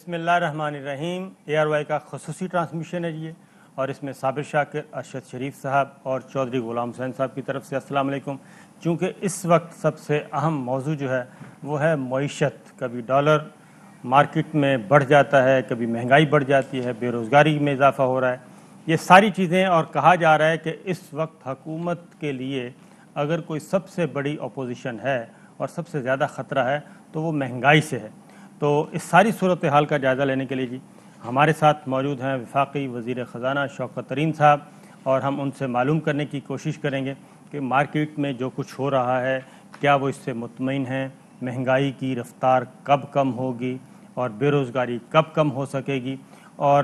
بسم اللہ الرحمن الرحیم. ARY کا خصوصی ٹرانسمیشن ہے یہ، اور اس میں صابر شاکر، ارشد شریف صاحب اور چودھری غلام حسین صاحب کی طرف سے السلام علیکم. چونکہ اس وقت سب سے اہم موضوع جو ہے وہ ہے معیشت. کبھی ڈالر مارکیٹ میں بڑھ جاتا ہے، کبھی مہنگائی بڑھ جاتی ہے، بے روزگاری میں اضافہ ہو رہا ہے، یہ ساری چیزیں. اور کہا جا رہا ہے کہ اس وقت حکومت کے لیے اگر کوئی سب سے بڑی اپوزیشن ہے اور سب سے زیادہ خطرہ ہے تو وہ مہنگائی سے ہے. تو اس ساری صورتحال کا جائزہ لینے کے لیے جی ہمارے ساتھ موجود ہیں وفاقی وزیر خزانہ شوکت ترین صاحب، اور ہم ان سے معلوم کرنے کی کوشش کریں گے کہ مارکیٹ میں جو کچھ ہو رہا ہے کیا وہ اس سے مطمئن ہیں، مہنگائی کی رفتار کب کم ہوگی اور بے روزگاری کب کم ہو سکے گی، اور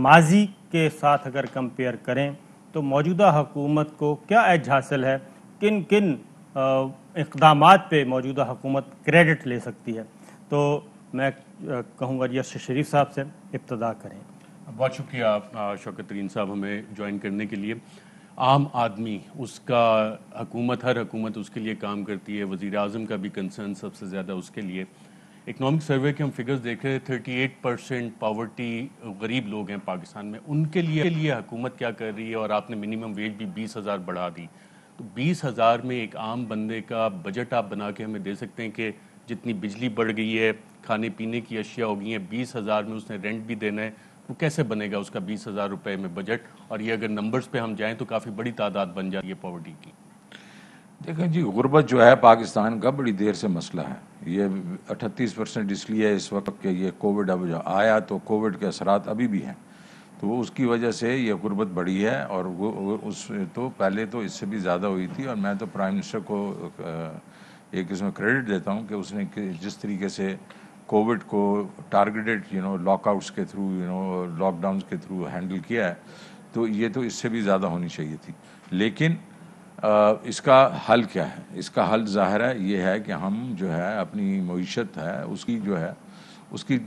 ماضی کے ساتھ اگر کمپیئر کریں تو موجودہ حکومت کو کیا ایج حاصل ہے، کن کن اقدامات پہ موجودہ حکومت کریڈٹ لے سکتی ہے. تو میں کہوں گا ارشد شریف صاحب سے ابتدا کریں. بہت شکریہ شوکت ترین صاحب ہمیں جوائن کرنے کے لیے. عام آدمی اس کا ہر حکومت اس کے لیے کام کرتی ہے. وزیر اعظم کا بھی کنسرن سب سے زیادہ اس کے لیے. اکنامک سروے کے ہم فگرز دیکھ رہے 38% پاورٹی غریب لوگ ہیں پاکستان میں. ان کے لیے حکومت کیا کر رہی ہے؟ اور آپ نے منیمم ویج بھی 20,000 بڑھا دی. تو 20,000 میں ایک عام بندے کا بجٹ آپ بنا کے ہمیں دے سکتے ہیں کہ جتنی بجلی بڑھ گئی ہے، کھانے پینے کی اشیاء ہو گئی ہیں، 20,000 میں اس نے رینٹ بھی دینا ہے، وہ کیسے بنے گا اس کا 20,000 روپے میں بجٹ؟ اور یہ اگر نمبرز پہ ہم جائیں تو کافی بڑی تعداد بن جاتی ہے پاورٹی کی. دیکھیں جی، غربت جو ہے پاکستان کا بڑی دیر سے مسئلہ ہے. یہ 38% اس لیے ہے اس وقت کہ یہ کووڈ اب جو آیا تو کووڈ کے اثرات ابھی بھی ہیں، تو وہ اس کی وجہ سے یہ غربت بڑھی ہے. اور وہ اس تو پہلے تو اس سے بھی زیادہ ہوئی تھی. اور میں تو پرائم منسٹر کو ایک اس میں کریڈٹ دیتا ہوں کہ اس نے جس طریقے سے کووڈ کو ٹارگیٹڈ لاک آؤٹس کے تھرو لاک ڈاؤنس کے تھرو ہینڈل کیا ہے، تو یہ تو اس سے بھی زیادہ ہونی چاہیے تھی. لیکن اس کا حل کیا ہے؟ اس کا حل ظاہر ہے یہ ہے کہ ہم جو ہے اپنی معیشت ہے اس کی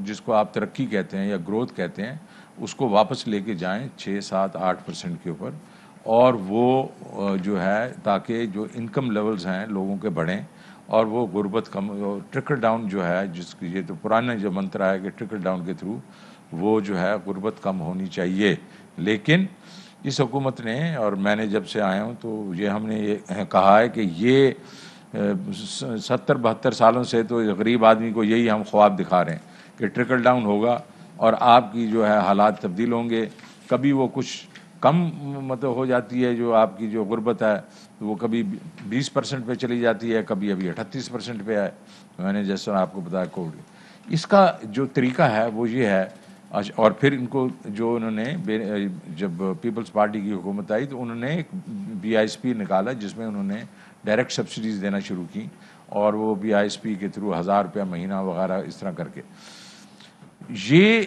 جس کو آپ ترقی کہتے ہیں یا گروتھ کہتے ہیں، اس کو واپس لے کے جائیں 6 7 8% کے اوپر. اور وہ جو ہے تاکہ جو انکم لیولز ہیں لوگوں کے بڑھیں اور وہ غربت کم. ٹرکل ڈاؤن جو ہے جس کی یہ تو پرانا جو منتر ہے کہ ٹرکل ڈاؤن کے تھرو وہ جو ہے غربت کم ہونی چاہیے. لیکن اس حکومت نے، اور میں نے جب سے آیا ہوں تو یہ ہم نے یہ کہا ہے کہ یہ 70 72 سالوں سے تو غریب آدمی کو یہی ہم خواب دکھا رہے ہیں کہ ٹرکل ڈاؤن ہوگا اور آپ کی جو ہے حالات تبدیل ہوں گے. کبھی وہ کچھ کم مطلب ہو جاتی ہے جو آپ کی جو غربت ہے، وہ کبھی 20% پہ چلی جاتی ہے، کبھی ابھی 38% پہ ہے. میں نے جیسا آپ کو بتایا کووڈ، اس کا جو طریقہ ہے وہ یہ ہے. اور پھر ان کو جو انہوں نے جب پیپلز پارٹی کی حکومت آئی تو انہوں نے ایک BISP نکالا جس میں انہوں نے ڈائریکٹ سبسڈیز دینا شروع کی. اور وہ BISP کے تھرو 1,000 روپیہ مہینہ وغیرہ اس طرح کر کے یہ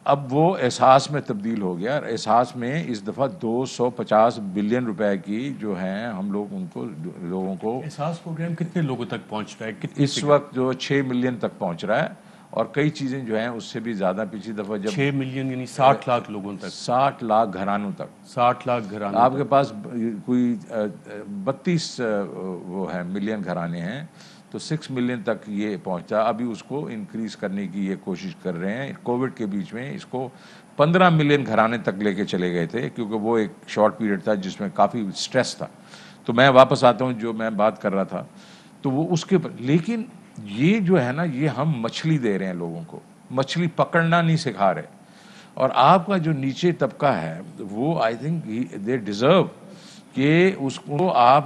اب وہ احساس میں تبدیل ہو گیا. اور احساس میں اس دفعہ 250 بلین روپے کی جو ہیں ہم لوگ ان کو لوگوں کو احساس پروگرام کتنے لوگوں تک پہنچ رہا ہے؟ اس وقت جو 6 ملین تک پہنچ رہا ہے. اور کئی چیزیں جو ہیں اس سے بھی زیادہ پچھلی دفعہ جب 6 ملین یعنی 60 لاکھ لوگوں تک، 60 لاکھ گھرانوں تک. 60 لاکھ گھرانے آپ کے پاس کوئی 32 وہ ہے ملین گھرانے ہیں تو 6 ملین تک یہ پہنچا. ابھی اس کو انکریز کرنے کی یہ کوشش کر رہے ہیں. کووڈ کے بیچ میں اس کو 15 ملین گھرانے تک لے کے چلے گئے تھے کیونکہ وہ ایک شارٹ پیریڈ تھا جس میں کافی سٹریس تھا. تو میں واپس آتا ہوں جو میں بات کر رہا تھا تو وہ اس کے. لیکن یہ جو ہے نا، یہ ہم مچھلی دے رہے ہیں لوگوں کو، مچھلی پکڑنا نہیں سکھا رہے. اور آپ کا جو نیچے طبقہ ہے وہ آئی تھنک دے ڈیزرو کہ اس کو آپ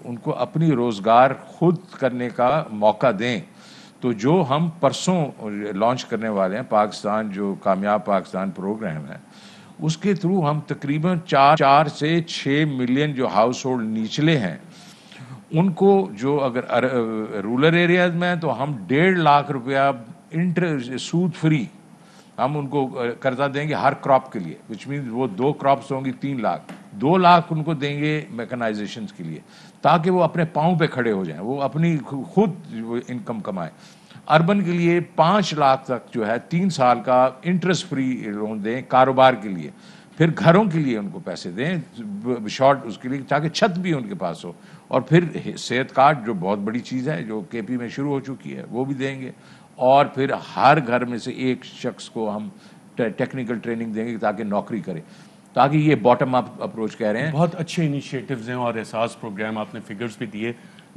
ان کو اپنی روزگار خود کرنے کا موقع دیں. تو جو ہم پرسوں لانچ کرنے والے ہیں پاکستان جو کامیاب پاکستان پروگرام ہے، اس کے تھرو ہم تقریباً 4 سے 6 ملین جو ہاؤس ہولڈ نیچلے ہیں ان کو، جو اگر رورل ایریاز میں تو ہم 1.5 لاکھ روپیہ سود فری ہم ان کو قرضہ دیں گے ہر کراپ کے لیے. وچ مینز وہ 2 کراپس ہوں گی 3 لاکھ، 2 لاکھ ان کو دیں گے میکنائزیشنز کے لیے تاکہ وہ اپنے پاؤں پہ کھڑے ہو جائیں، وہ اپنی خود انکم کمائیں. اربن کے لیے 5 لاکھ تک جو ہے 3 سال کا انٹرسٹ فری لون دیں کاروبار کے لیے. پھر گھروں کے لیے ان کو پیسے دیں شارٹ اس کے لیے تاکہ چھت بھی ان کے پاس ہو. اور پھر صحت کارڈ جو بہت بڑی چیز ہے جو KP میں شروع ہو چکی ہے وہ بھی دیں گے. اور پھر ہر گھر میں سے ایک شخص کو ہم ٹیکنیکل ٹریننگ دیں گے تاکہ نوکری کرے، تاکہ یہ باٹم اپ اپروچ کہہ رہے ہیں. بہت اچھے انیشیٹوز ہیں اور احساس پروگرام، آپ نے فگرز بھی دیے.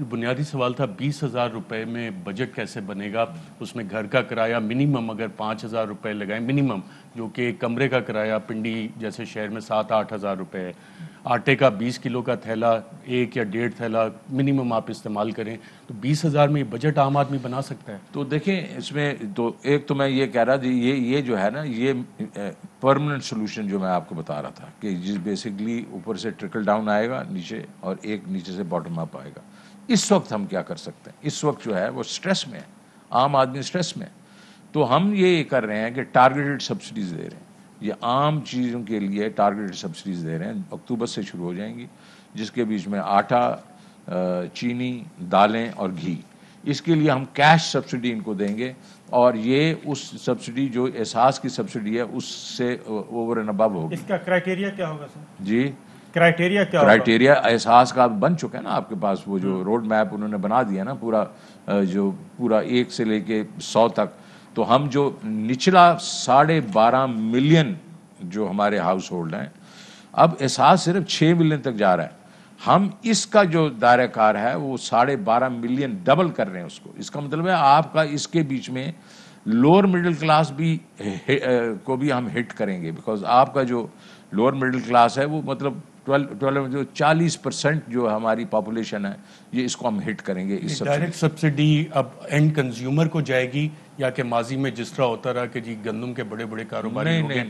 بنیادی سوال تھا 20,000 روپے میں بجٹ کیسے بنے گا؟ اس میں گھر کا کرایہ منیمم اگر 5,000 روپے لگائیں منیمم، جو کہ کمرے کا کرایہ پنڈی جیسے شہر میں 7-8 ہزار روپے ہے. آٹے کا 20 کلو کا تھیلا 1 یا 1.5 تھیلا منیمم آپ استعمال کریں تو 20,000 میں یہ بجٹ عام آدمی بنا سکتا ہے. تو دیکھیں اس میں تو ایک تو میں یہ کہہ رہا تھا یہ جو ہے نا یہ پرماننٹ سولوشن جو میں آپ کو بتا رہا تھا کہ جس بیسکلی اوپر سے ٹرکل ڈاؤن آئے گا نیچے اور ایک نیچے سے باٹم اپ آئے گا. اس وقت ہم کیا کر سکتے ہیں؟ اس وقت جو ہے وہ سٹریس میں ہے، عام آدمی سٹریس میں ہے. تو ہم یہ کر رہے ہیں کہ ٹارگیٹڈ سبسڈیز دے رہے ہیں. یہ عام چیزوں کے لیے ٹارگیٹڈ سبسڈیز دے رہے ہیں، اکتوبر سے شروع ہو جائیں گی، جس کے بیچ میں آٹا، چینی، دالیں اور گھی، اس کے لیے ہم کیش سبسڈی ان کو دیں گے. اور یہ اس سبسڈی جو احساس کی سبسڈی ہے اس سے اوور اینڈ ابو ہوگی. اس کا کرائٹیریا کیا ہوگا سر؟ جی کرائٹیریا کیا ہوگا؟ کرائٹیریا احساس کا بن چکا ہے نا آپ کے پاس، وہ جو روڈ میپ انہوں نے بنا دیا نا پورا، جو پورا 1 سے لے کے 100 تک. تو ہم جو نچلا 12.5 ملین جو ہمارے ہاؤس ہولڈ ہیں، اب احساس صرف 6 ملین تک جا رہا ہے. ہم اس کا جو دائرہ کار ہے وہ 12.5 ملین ڈبل کر رہے ہیں اس کو. اس کا مطلب ہے آپ کا اس کے بیچ میں لوور مڈل کلاس بھی کو بھی ہم ہٹ کریں گے، بیکاز آپ کا جو لوور مڈل کلاس ہے وہ مطلب 40% جو ہماری پاپولیشن ہے، یہ اس کو ہم ہٹ کریں گے. اس ڈائریکٹ سبسڈی اب اینڈ کنزیومر کو جائے گی یا کہ ماضی میں جس طرح ہوتا رہا کہ جی گندم کے بڑے بڑے کاروباری ہو گئے؟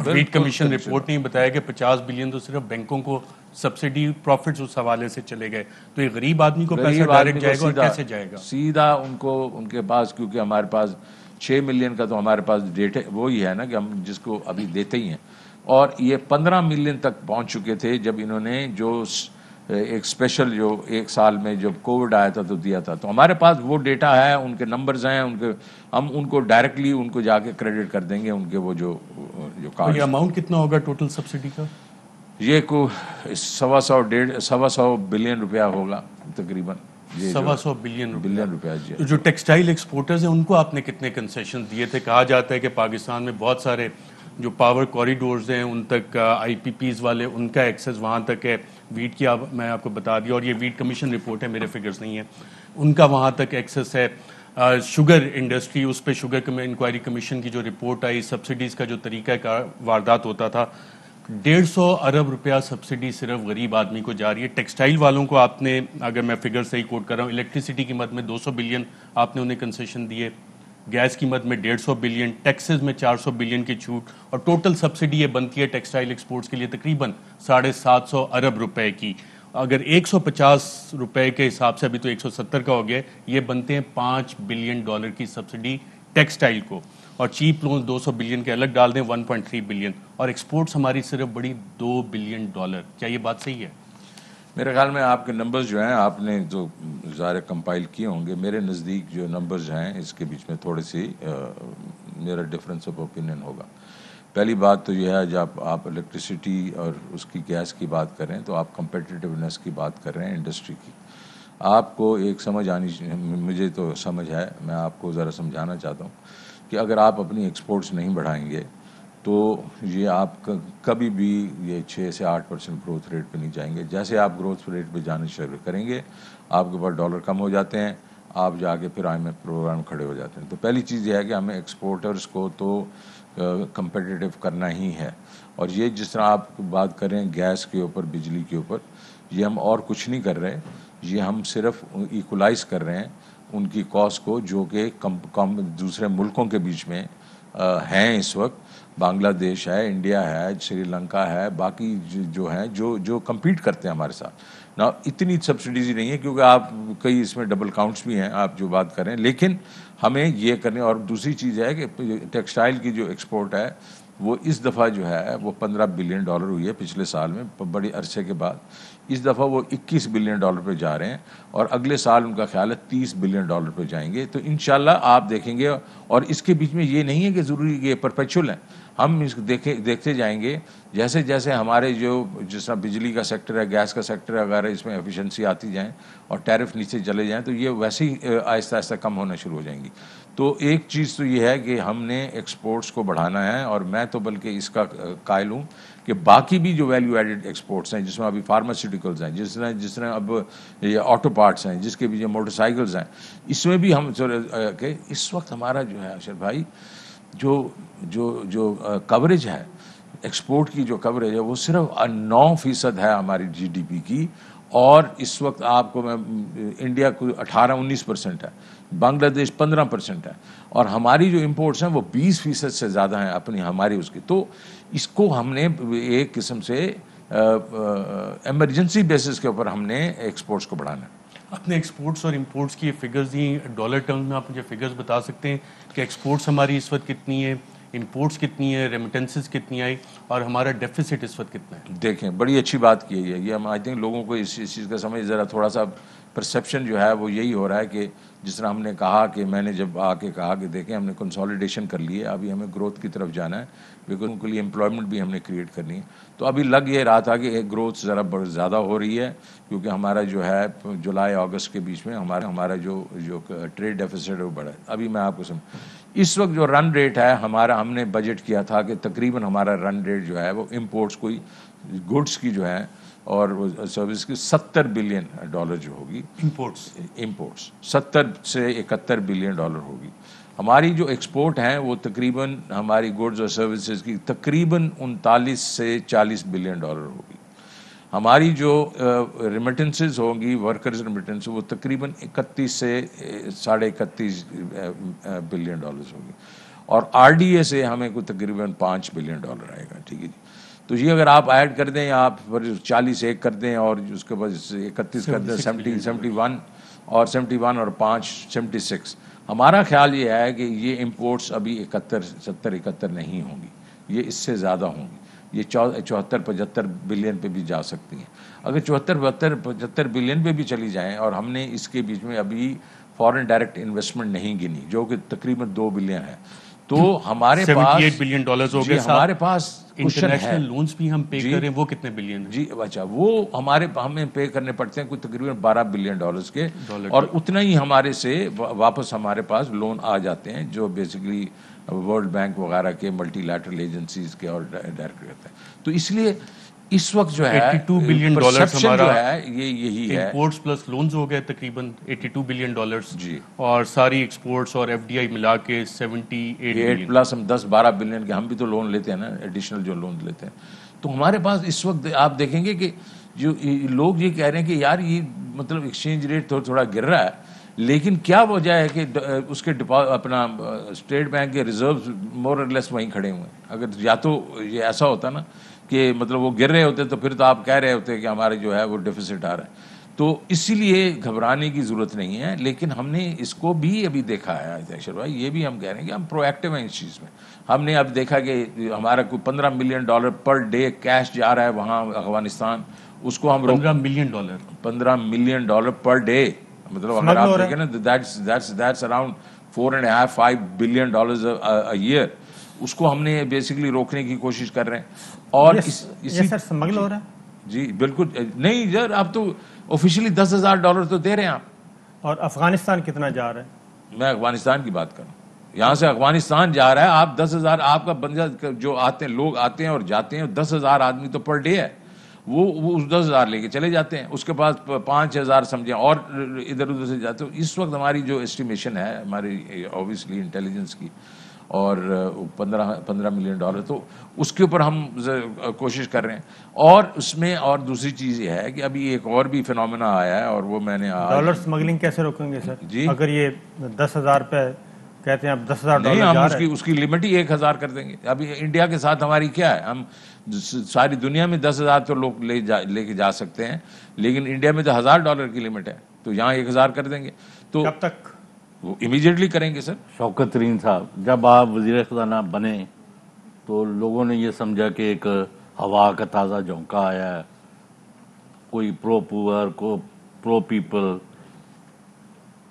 ویٹ کمیشن رپورٹ نے بتایا کہ 50 بلین تو صرف بینکوں کو سبسڈی پروفٹس اس حوالے سے چلے گئے. تو یہ غریب آدمی کو پیسہ ڈائریکٹ جائے گا اور کیسے جائے گا؟ سیدھا ان کے پاس، کیونکہ ہمارے پاس 6 ملین کا تو ہمارے پاس ڈیٹ ہے، وہی ہے نا کہ ہم جس کو ابھی دیتے ہی ہیں. اور یہ 15 ملین تک پہنچ چکے تھے جب انہوں نے جو ایک اسپیشل جو 1 سال میں جب کووڈ آیا تھا تو دیا تھا. تو ہمارے پاس وہ ڈیٹا ہے، ان کے نمبرز ہیں، ہم ان کو ڈائریکٹلی ان کو جا کے کریڈٹ کر دیں گے ان کے وہ جو کارڈ. یہ اماؤنٹ کتنا ہوگا ٹوٹل سبسڈی کا؟ یہ کو 125 بلین روپیہ ہوگا تقریباً. 125 بلین روپیہ. جی جو ٹیکسٹائل ایکسپورٹرز ہیں ان کو آپ نے کتنے کنسیشن دیے تھے؟ کہا جاتا ہے کہ پاکستان میں بہت سارے جو پاور کوریڈورز ہیں ان تک آئی پی پیز والے ان کا ایکسیس وہاں تک ہے. ویٹ کی میں آپ کو بتا دیا، اور یہ ویٹ کمیشن رپورٹ ہے، میرے فگرز نہیں ہیں، ان کا وہاں تک ایکسیس ہے. شوگر انڈسٹری، اس پہ شوگر انکوائری کمیشن کی جو رپورٹ آئی، سبسڈیز کا جو طریقہ کار واردات ہوتا تھا، 150 ارب روپیہ سبسڈی صرف غریب آدمی کو جا رہی ہے. ٹیکسٹائل والوں کو آپ نے، اگر میں فگر صحیح کوٹ کر رہا ہوں، الیکٹریسٹی کی مد میں 200 بلین آپ نے انہیں کنسیشن دیے، گیس کی مد میں 150 بلین، ٹیکسز میں 400 بلین کی چھوٹ، اور ٹوٹل سبسڈی یہ بنتی ہے ٹیکسٹائل ایکسپورٹس کے لیے تقریباً 750 ارب روپے کی. اگر 150 روپے کے حساب سے ابھی تو 170 کا ہو گیا، یہ بنتے ہیں $5 بلین کی سبسڈی ٹیکسٹائل کو. اور چیپ لونز 200 بلین کے الگ ڈال دیں، 1.3 بلین، اور ایکسپورٹس ہماری صرف بڑی $2 بلین. کیا یہ بات صحیح ہے؟ میرے خیال میں آپ کے نمبرز جو ہیں آپ نے جو ظاہر کمپائل کیے ہوں گے، میرے نزدیک جو نمبرز ہیں اس کے بیچ میں تھوڑی سی میرا ڈفرینس آف اوپینین ہوگا. پہلی بات تو یہ ہے جب آپ الیکٹریسٹی اور اس کی گیس کی بات کر رہے ہیں تو آپ کمپیٹیٹیونیس کی بات کر رہے ہیں انڈسٹری کی. آپ کو ایک سمجھ آنی، مجھے تو سمجھ ہے، میں آپ کو ذرا سمجھانا چاہتا ہوں کہ اگر آپ اپنی ایکسپورٹس نہیں بڑھائیں گے تو یہ آپ کبھی بھی یہ 6 سے 8% گروتھ ریٹ پہ نہیں جائیں گے. جیسے آپ گروتھ ریٹ پہ جانا شروع کریں گے، آپ کے پاس ڈالر کم ہو جاتے ہیں، آپ جا کے پھر IMF پروگرام کھڑے ہو جاتے ہیں. تو پہلی چیز یہ ہے کہ ہمیں ایکسپورٹرز کو تو کمپیٹیٹیو کرنا ہی ہے. اور یہ جس طرح آپ بات کریں گیس کے اوپر، بجلی کے اوپر، یہ ہم اور کچھ نہیں کر رہے، یہ ہم صرف ایکولائز کر رہے ہیں ان کی کاسٹ کو جو کہ دوسرے ملکوں کے بیچ میں ہیں اس وقت. بنگلہ دیش ہے، انڈیا ہے، سری لنکا ہے، باقی جو ہیں جو کمپیٹ کرتے ہیں ہمارے ساتھ نا. اتنی سبسڈیز نہیں ہے کیونکہ آپ کئی اس میں ڈبل کاؤنٹس بھی ہیں آپ جو بات کریں، لیکن ہمیں یہ کرنے. اور دوسری چیز ہے کہ ٹیکسٹائل کی جو ایکسپورٹ ہے وہ اس دفعہ جو ہے وہ $15 بلین ہوئی ہے پچھلے سال میں، بڑی عرصے کے بعد. اس دفعہ وہ 21 بلین ڈالر پہ جا رہے ہیں اور اگلے سال ان کا خیال ہے 30 بلین ڈالر پہ جائیں گے. تو انشاءاللہ آپ دیکھیں گے. اور اس کے بیچ میں یہ نہیں ہے کہ ضروری یہ پرپیچول ہیں, ہم اس دیکھتے جائیں گے جیسے جیسے ہمارے جس طرح بجلی کا سیکٹر ہے, گیس کا سیکٹر ہے, اگر اس میں ایفیشنسی آتی جائیں اور ٹیرف نیچے چلے جائیں تو یہ ویسے ہی آہستہ آہستہ کم ہونا شروع ہو جائیں گی. تو ایک چیز تو یہ ہے کہ ہم نے ایکسپورٹس کو بڑھانا ہے, اور میں تو بلکہ اس کا قائل ہوں کہ باقی بھی جو ویلیو ایڈڈ ایکسپورٹس ہیں, جس میں ابھی فارماسیوٹیکلز ہیں, جس طرح اب یہ آٹو پارٹس ہیں, جس کے بھی جو موٹر سائیکلز ہیں, اس میں بھی ہم کہ اس وقت ہمارا جو ہے اشرف بھائی جو کوریج ہے ایکسپورٹ کی, جو کوریج ہے وہ صرف 9% ہے ہماری جی ڈی پی کی. اور اس وقت آپ کو میں انڈیا کو 18-19% ہے, بنگلہ دیش 15% ہے, اور ہماری جو امپورٹس ہیں وہ 20% سے زیادہ ہیں اپنی ہماری اس کی. تو اس کو ہم نے ایک قسم سے ایمرجنسی بیسس کے اوپر ہم نے ایکسپورٹس کو بڑھانا ہے. آپ نے ایکسپورٹس اور امپورٹس کی فگرز دی, ڈالر ٹرم میں آپ مجھے فگرز بتا سکتے ہیں کہ ایکسپورٹس ہماری اس وقت کتنی ہے, امپورٹس کتنی ہے, ریمیٹنسز کتنی آئی, اور ہمارا ڈیفیسٹ اس وقت کتنا ہے؟ دیکھیں بڑی اچھی بات کی ہے یہ. ہم آئی تھنک لوگوں کو اس چیز کا سمجھ ذرا تھوڑا سا پرسیپشن جو ہے وہ یہی ہو رہا ہے کہ جس طرح ہم نے کہا کہ میں نے جب آ کے کہا کہ دیکھیں ہم نے کنسالیڈیشن کر لی ہے, ابھی ہمیں گروتھ کی طرف جانا ہے, بیکاز ان کے لیے امپلائمنٹ بھی ہم نے کریٹ کرنی ہے. تو ابھی لگ یہ رہا تھا کہ گروتھ ذرا بہت زیادہ ہو رہی ہے, کیونکہ ہمارا جو ہے جولائی اگست کے بیچ میں ہمارا جو ٹریڈ ڈیفیسٹ ہے وہ بڑھا ہے. ابھی میں آپ کو اس وقت جو رن ریٹ ہے ہمارا, ہم نے بجٹ کیا تھا کہ تقریباً ہمارا رن ریٹ جو ہے وہ امپورٹس کوئی گڈس کی جو ہے اور سروس کی 70 بلین ڈالر جو ہوگی, امپورٹس 70 سے 71 بلین ڈالر ہوگی. ہماری جو ایکسپورٹ ہیں وہ تقریباً ہماری گڈز اور سروسز کی تقریباً 39 سے 40 بلین ڈالر ہوگی. ہماری جو ریمیٹنسز ہوں گی, ورکرز ریمیٹنس, وہ تقریباً 31 سے 31.5 بلین ڈالرز ہوگی. اور آر ڈی اے سے ہمیں کوئی تقریباً 5 بلین ڈالر آئے گا. ٹھیک ہے جی. تو یہ اگر آپ ایڈ کر دیں, آپ 40 ایک کر دیں اور اس کے بعد 31 کر دیں, 71 اور 71 اور 5 76. ہمارا خیال یہ ہے کہ یہ امپورٹس ابھی 71 نہیں ہوں گی, یہ اس سے زیادہ ہوں گی. یہ 74-75 بلین پہ بھی جا سکتی ہیں. اگر 74-75 بلین پہ بھی چلی جائیں, اور ہم نے اس کے بیچ میں ابھی فارن ڈائریکٹ انویسٹمنٹ نہیں گنی جو کہ تقریباً 2 بلین ہے, تو ہمارے پاس 78 بلین ڈالرز ہو گئے. ہمارے پاس انٹرنیشنل لونز بھی ہم پے کر رہے ہیں, وہ کتنے بلین ہیں؟ جی اچھا, وہ ہمیں پے کرنے پڑتے ہیں کوئی تقریباً 12 بلین ڈالرز کے, اور اتنا ہی ہمارے سے واپس ہمارے پاس لون آ جاتے ہیں جو بیسیکلی ورلڈ بینک وغیرہ کے ملٹی لیٹرل ایجنسیز کے اور ڈائریکٹ کرتے ہیں. تو اس لیے اس وقت جو ہے 82 بلین ڈالرز ہمارا جو ہے یہ یہی ہے. امپورٹس پلس لونز ہو گئے تقریباً 82 بلین ڈالرز, جی, اور ساری ایکسپورٹس اور ایف ڈی آئی ملا کے 78 بلین پلس ہم 10-12 بلین کے ہم بھی تو لون لیتے ہیں نا, ایڈیشنل جو لون لیتے ہیں. تو ہمارے پاس اس وقت آپ دیکھیں گے کہ جو لوگ یہ کہہ رہے ہیں کہ یار یہ مطلب ایکسچینج ریٹ تھوڑا گر رہا ہے, لیکن کیا وجہ ہے کہ اس کے اپنا اسٹیٹ بینک کے ریزروز مور اور لیس وہیں کھڑے ہوئے ہیں. اگر یا تو یہ ایسا ہوتا نا کہ مطلب وہ گر رہے ہوتے تو پھر تو آپ کہہ رہے ہوتے کہ ہمارے جو ہے وہ ڈیفیسٹ آ رہا ہے. تو اسی لیے گھبرانے کی ضرورت نہیں ہے, لیکن ہم نے اس کو بھی ابھی دیکھا ہے اشرف بھائی, یہ بھی ہم کہہ رہے ہیں کہ ہم پرو ایکٹیو ہیں اس چیز میں. ہم نے اب دیکھا کہ ہمارا کوئی 15 million dollar per day cash جا رہا ہے وہاں افغانستان, اس کو ہم 15 ملین ڈالر پر ڈے, مطلب اگر آپ دیکھیں نا that's around 4.5-5 billion dollars a year, اس کو ہم نے بیسیکلی روکنے کی کوشش کر رہے ہیں. اور یہ سر سمگل ہو رہا ہے. جی بالکل نہیں سر, آپ تو آفیشلی $10,000 تو دے رہے ہیں آپ. اور افغانستان کتنا جا رہا ہے؟ میں افغانستان کی بات کر رہا ہوں, یہاں سے افغانستان جا رہا ہے آپ 10,000, آپ کا بندہ جو آتے ہیں لوگ آتے ہیں اور جاتے ہیں, 10,000 آدمی تو پر ڈے ہے, وہ 10,000 لے کے چلے جاتے ہیں, اس کے بعد 5,000 سمجھیں اور ادھر ادھر سے جاتے. اس وقت ہماری جو اسٹیمیشن ہے ہماری اوبیسلی انٹیلیجنس کی, اور 15 ملین ڈالر, تو اس کے اوپر ہم کوشش کر رہے ہیں. اور اس میں اور دوسری چیز یہ ہے کہ ابھی ایک اور بھی فینومینا آیا ہے, اور وہ میں نے ڈالر سمگلنگ کیسے روکیں گے سر؟ جی اگر یہ 10,000 پہ کہتے ہیں اب 10,000 نہیں, ڈالر ہم اس کی لمٹ ہی 1,000 کر دیں گے. ابھی انڈیا کے ساتھ ہماری کیا ہے, ہم ساری دنیا میں 10,000 تو لوگ لے کے جا سکتے ہیں, لیکن انڈیا میں تو $1,000 کی لمٹ ہے, تو یہاں 1,000 کر دیں گے. تو کب تک وہ امیڈیٹلی کریں گے سر. شوکت ترین صاحب, جب آپ وزیر خزانہ بنے تو لوگوں نے یہ سمجھا کہ ایک ہوا کا تازہ جھونکا آیا ہے, کوئی پرو پور کو پرو پیپل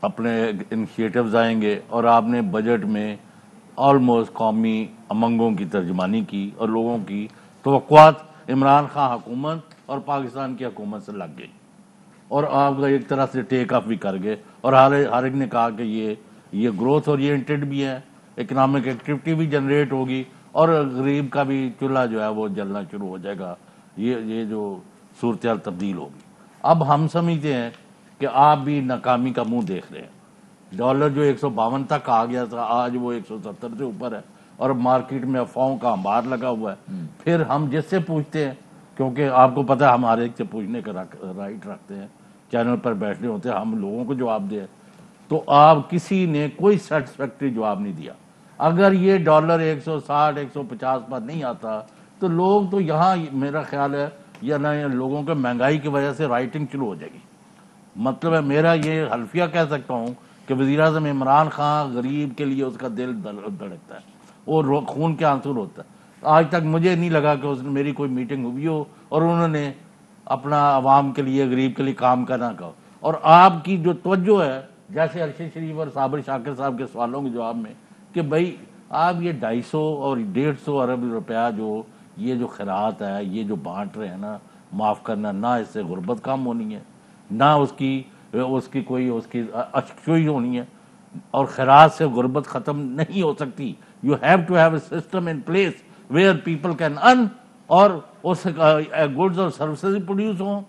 اپنے انیشیٹوز آئیں گے، اور آپ نے بجٹ میں آلموسٹ قومی امنگوں کی ترجمانی کی اور لوگوں کی توقعات عمران خان حکومت اور پاکستان کی حکومت سے لگ گئی، اور آپ کا ایک طرح سے ٹیک آف بھی کر گئے، اور ہر ایک نے کہا کہ یہ گروتھ اورینٹڈ بھی ہے، اکنامک ایکٹیویٹی بھی جنریٹ ہوگی، اور غریب کا بھی چولہا جو ہے وہ جلنا شروع ہو جائے گا، یہ جو صورتحال تبدیل ہوگی۔ اب ہم سمجھتے ہیں کہ آپ بھی ناکامی کا منہ دیکھ رہے ہیں۔ ڈالر جو 152 تک آ گیا تھا، آج وہ 170 سے اوپر ہے، اور مارکیٹ میں افواہوں کا انبار لگا ہوا ہے۔ پھر ہم جس سے پوچھتے ہیں، کیونکہ آپ کو پتہ ہے ہم ہر ایک سے پوچھنے کا رائٹ رکھتے ہیں، چینل پر بیٹھنے ہوتے ہیں، ہم لوگوں کو جواب دیں، تو آپ کسی نے کوئی سیٹسفیکٹری جواب نہیں دیا۔ اگر یہ ڈالر 160 150 پر نہیں آتا تو لوگ تو یہاں میرا خیال ہے یا نہ لوگوں کے مہنگائی کی وجہ سے رائٹنگ شروع ہو جائے گی۔ مطلب ہے میرا یہ حلفیہ کہہ سکتا ہوں کہ وزیر اعظم عمران خان غریب کے لیے اس کا دل دھڑکتا ہے اور خون کے آنسو ہوتا ہے۔ آج تک مجھے نہیں لگا کہ اس نے میری کوئی میٹنگ ہوئی ہو اور انہوں نے اپنا عوام کے لیے غریب کے لیے کام کرنا کہا۔ اور آپ کی جو توجہ ہے، جیسے ارشد شریف اور صابر شاکر صاحب کے سوالوں کے جواب میں، کہ بھائی آپ یہ 250 اور 150 ارب روپیہ جو خیرات ہے، یہ جو بانٹ رہے ہیں نا، معاف کرنا، نہ اس سے غربت کم ہونی ہے، نہ اس کی کوئی اشکوئی ہونی ہے، اور خیرات سے غربت ختم نہیں ہو سکتی۔ You have to have a system in place where people can earn, اور اس گڈز اور سروسز پروڈیوس ہوں۔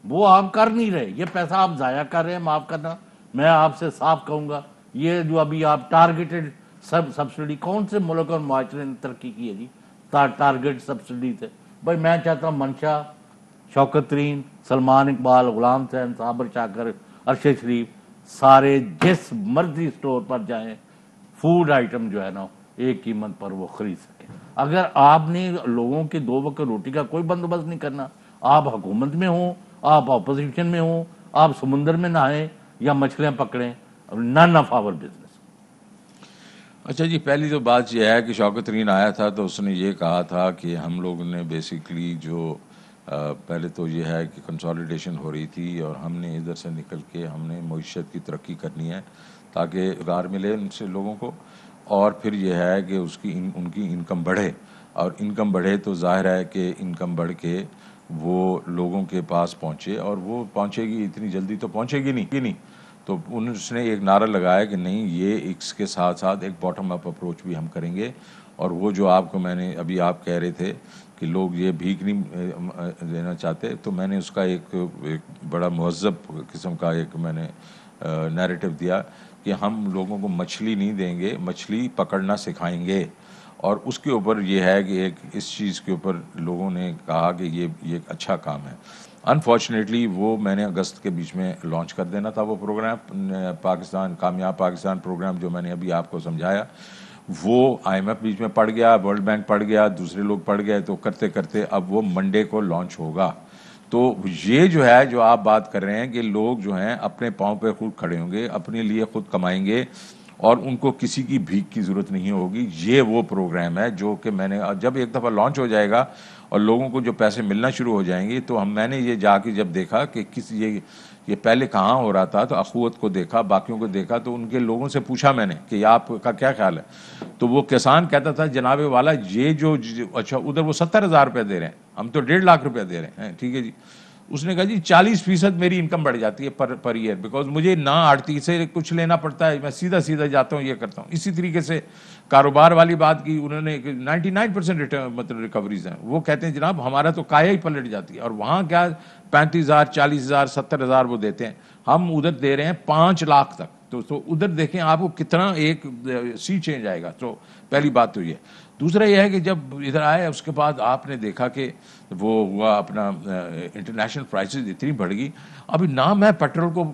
وہ آپ کر نہیں رہے، یہ پیسہ آپ ضائع کر رہے ہیں۔ معاف کرنا، میں آپ سے صاف کہوں گا، یہ جو ابھی آپ ٹارگیٹڈ سبسڈی، کون سے ملک اور معاشرے نے ترقی کی ہے جی ٹارگیٹ سبسڈی سے؟ بھائی میں چاہتا ہوں منشا، شوکت ترین، سلمان اقبال، غلام حسین، صابر شاکر، ارشد شریف، سارے جس مرضی سٹور پر جائیں، فوڈ آئٹم جو ہے نا ایک قیمت پر وہ خرید سکیں۔ اگر آپ نے لوگوں کے 2 وقت روٹی کا کوئی بندوبست نہیں کرنا، آپ حکومت میں ہوں، آپ اپوزیشن میں ہوں، آپ سمندر میں نہائیں یا مچھلیاں پکڑیں، نن آف آور بزنس۔ اچھا جی، پہلی تو بات یہ ہے کہ شوکت ترین آیا تھا تو اس نے یہ کہا تھا کہ ہم لوگوں نے بیسیکلی جو پہلے تو یہ ہے کہ کنسالیڈیشن ہو رہی تھی اور ہم نے ادھر سے نکل کے ہم نے معیشت کی ترقی کرنی ہے تاکہ روزگار ملے ان سے لوگوں کو، اور پھر یہ ہے کہ ان کی انکم بڑھے، اور انکم بڑھے تو ظاہر ہے کہ انکم بڑھ کے وہ لوگوں کے پاس پہنچے، اور وہ پہنچے گی اتنی جلدی تو پہنچے گی نہیں۔ تو اس نے ایک نعرہ لگایا کہ نہیں، یہ اس کے ساتھ ساتھ ایک باٹم اپ اپروچ بھی ہم کریں گے، اور وہ جو آپ کو میں نے ابھی آپ کہہ رہے تھے کہ لوگ یہ بھیک نہیں دینا چاہتے، تو میں نے اس کا ایک بڑا مہذب قسم کا ایک میں نے نیریٹو دیا کہ ہم لوگوں کو مچھلی نہیں دیں گے، مچھلی پکڑنا سکھائیں گے۔ اور اس کے اوپر یہ ہے کہ ایک اس چیز کے اوپر لوگوں نے کہا کہ یہ ایک اچھا کام ہے۔ انفارچونیٹلی وہ میں نے اگست کے بیچ میں لانچ کر دینا تھا وہ پروگرام، کامیاب پاکستان پروگرام جو میں نے ابھی آپ کو سمجھایا، وہ آئی ایم ایف بیچ میں پڑ گیا، ورلڈ بینک پڑ گیا، دوسرے لوگ پڑ گئے، تو کرتے کرتے اب وہ منڈے کو لانچ ہوگا۔ تو یہ جو ہے جو آپ بات کر رہے ہیں کہ لوگ جو ہیں اپنے پاؤں پہ خود کھڑے ہوں گے، اپنے لیے خود کمائیں گے، اور ان کو کسی کی بھیک کی ضرورت نہیں ہوگی۔ یہ وہ پروگرام ہے جو کہ میں نے جب ایک دفعہ لانچ ہو جائے گا اور لوگوں کو جو پیسے ملنا شروع ہو جائیں گے، تو میں نے یہ جا کے جب دیکھا کہ یہ پہلے کہاں ہو رہا تھا، تو اخوت کو دیکھا، باقیوں کو دیکھا، تو ان کے لوگوں سے پوچھا میں نے کہ آپ کا کیا خیال ہے؟ تو وہ کسان کہتا تھا جناب والا یہ جو اچھا ادھر وہ 70,000 روپے دے رہے ہیں، ہم تو 1.5 لاکھ روپے دے رہے ہیں، ٹھیک ہے جی۔ اس نے کہا جی 40% میری انکم بڑھ جاتی ہے پر ایئر، بیکاز مجھے نہ آڑتی سے کچھ لینا پڑتا ہے، میں سیدھا جاتا ہوں، یہ کرتا ہوں۔ اسی طریقے سے کاروبار والی بات کی انہوں نے، 99% ریٹرن مطلب ریکوریز ہیں۔ وہ کہتے ہیں جناب ہمارا تو کایا ہی پلٹ جاتی ہے، اور وہاں کیا 35,000 40,000 70,000 وہ دیتے ہیں، ہم ادھر دے رہے ہیں 5 لاکھ تک۔ تو ادھر دیکھیں آپ کو کتنا ایک سی چینج آئے گا۔ تو پہلی بات تو یہ۔ دوسرا یہ ہے کہ جب ادھر آئے اس کے بعد آپ نے دیکھا کہ وہ ہوا اپنا انٹرنیشنل پرائسز اتنی بڑھ گئی۔ ابھی نہ میں پیٹرول کو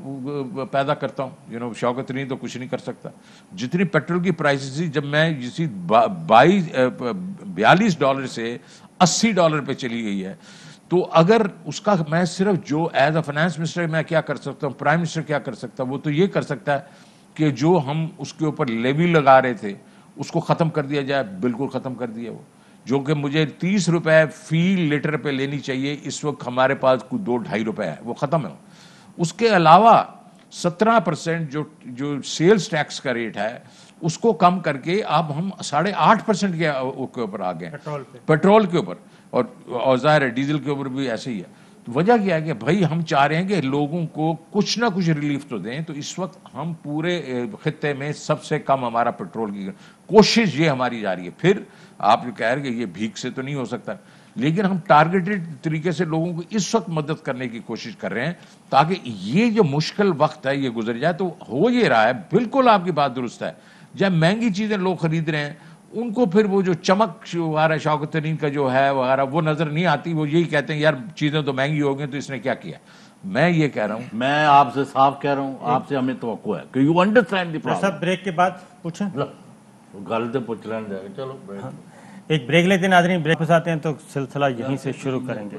پیدا کرتا ہوں، شوکت نہیں تو کچھ نہیں کر سکتا۔ جتنی پیٹرول کی پرائسز تھی، جب میں جسی 42 ڈالر سے $80 پہ چلی گئی ہے، تو اگر اس کا میں صرف جو ایز اے فائنانس منسٹر میں کیا کر سکتا ہوں، پرائم منسٹر کیا کر سکتا ہے، وہ تو یہ کر سکتا ہے کہ جو ہم اس کے اوپر لیوی لگا رہے تھے اس کو ختم کر دیا جائے، بالکل ختم کر دیا وہ۔ جو کہ مجھے 30 روپے فی لیٹر پہ لینی چاہیے، اس وقت ہمارے پاس کوئی 2-2.5 روپے ہے، وہ ختم ہے۔ اس کے علاوہ 17% جو سیلز ٹیکس کا ریٹ ہے اس کو کم کر کے اب ہم 8.5% کے اوپر آ گئے پیٹرول کے اوپر، اور ظاہر ہے ڈیزل کے اوپر بھی ایسے ہی ہے۔ تو وجہ کیا ہے کہ بھائی ہم چاہ رہے ہیں کہ لوگوں کو کچھ نہ کچھ ریلیف تو دیں، تو اس وقت ہم پورے خطے میں سب سے کم ہمارا پیٹرول کی کوشش یہ ہماری جاری ہے۔ پھر آپ جو کہہ رہے ہیں کہ یہ بھیک سے تو نہیں ہو سکتا، لیکن ہم ٹارگیٹڈ طریقے سے لوگوں کو اس وقت مدد کرنے کی کوشش کر رہے ہیں تاکہ یہ جو مشکل وقت ہے یہ گزر جائے۔ تو ہو یہ رہا ہے، بالکل آپ کی بات درست ہے، جب مہنگی چیزیں لوگ خرید رہے ہیں ان کو پھر وہ جو چمک وغیرہ شوکت ترین کا جو ہے وغیرہ وہ نظر نہیں آتی، وہ یہی کہتے ہیں یار چیزیں تو مہنگی ہو گئی تو اس نے کیا کیا۔ میں یہ کہہ رہا ہوں، میں آپ سے صاف کہہ رہا ہوں، آپ سے ہمیں توقع ہے کہ یو انڈرسٹینڈ دی پرابلم۔ صاحب بریک کے بعد پوچھیں، گل تو پوچھ لینا جائے گا، چلو break۔ ایک بریک لیتے ہیں ناظرین، بریک پہ آتے ہیں تو سلسلہ یہیں سے شروع کریں گے۔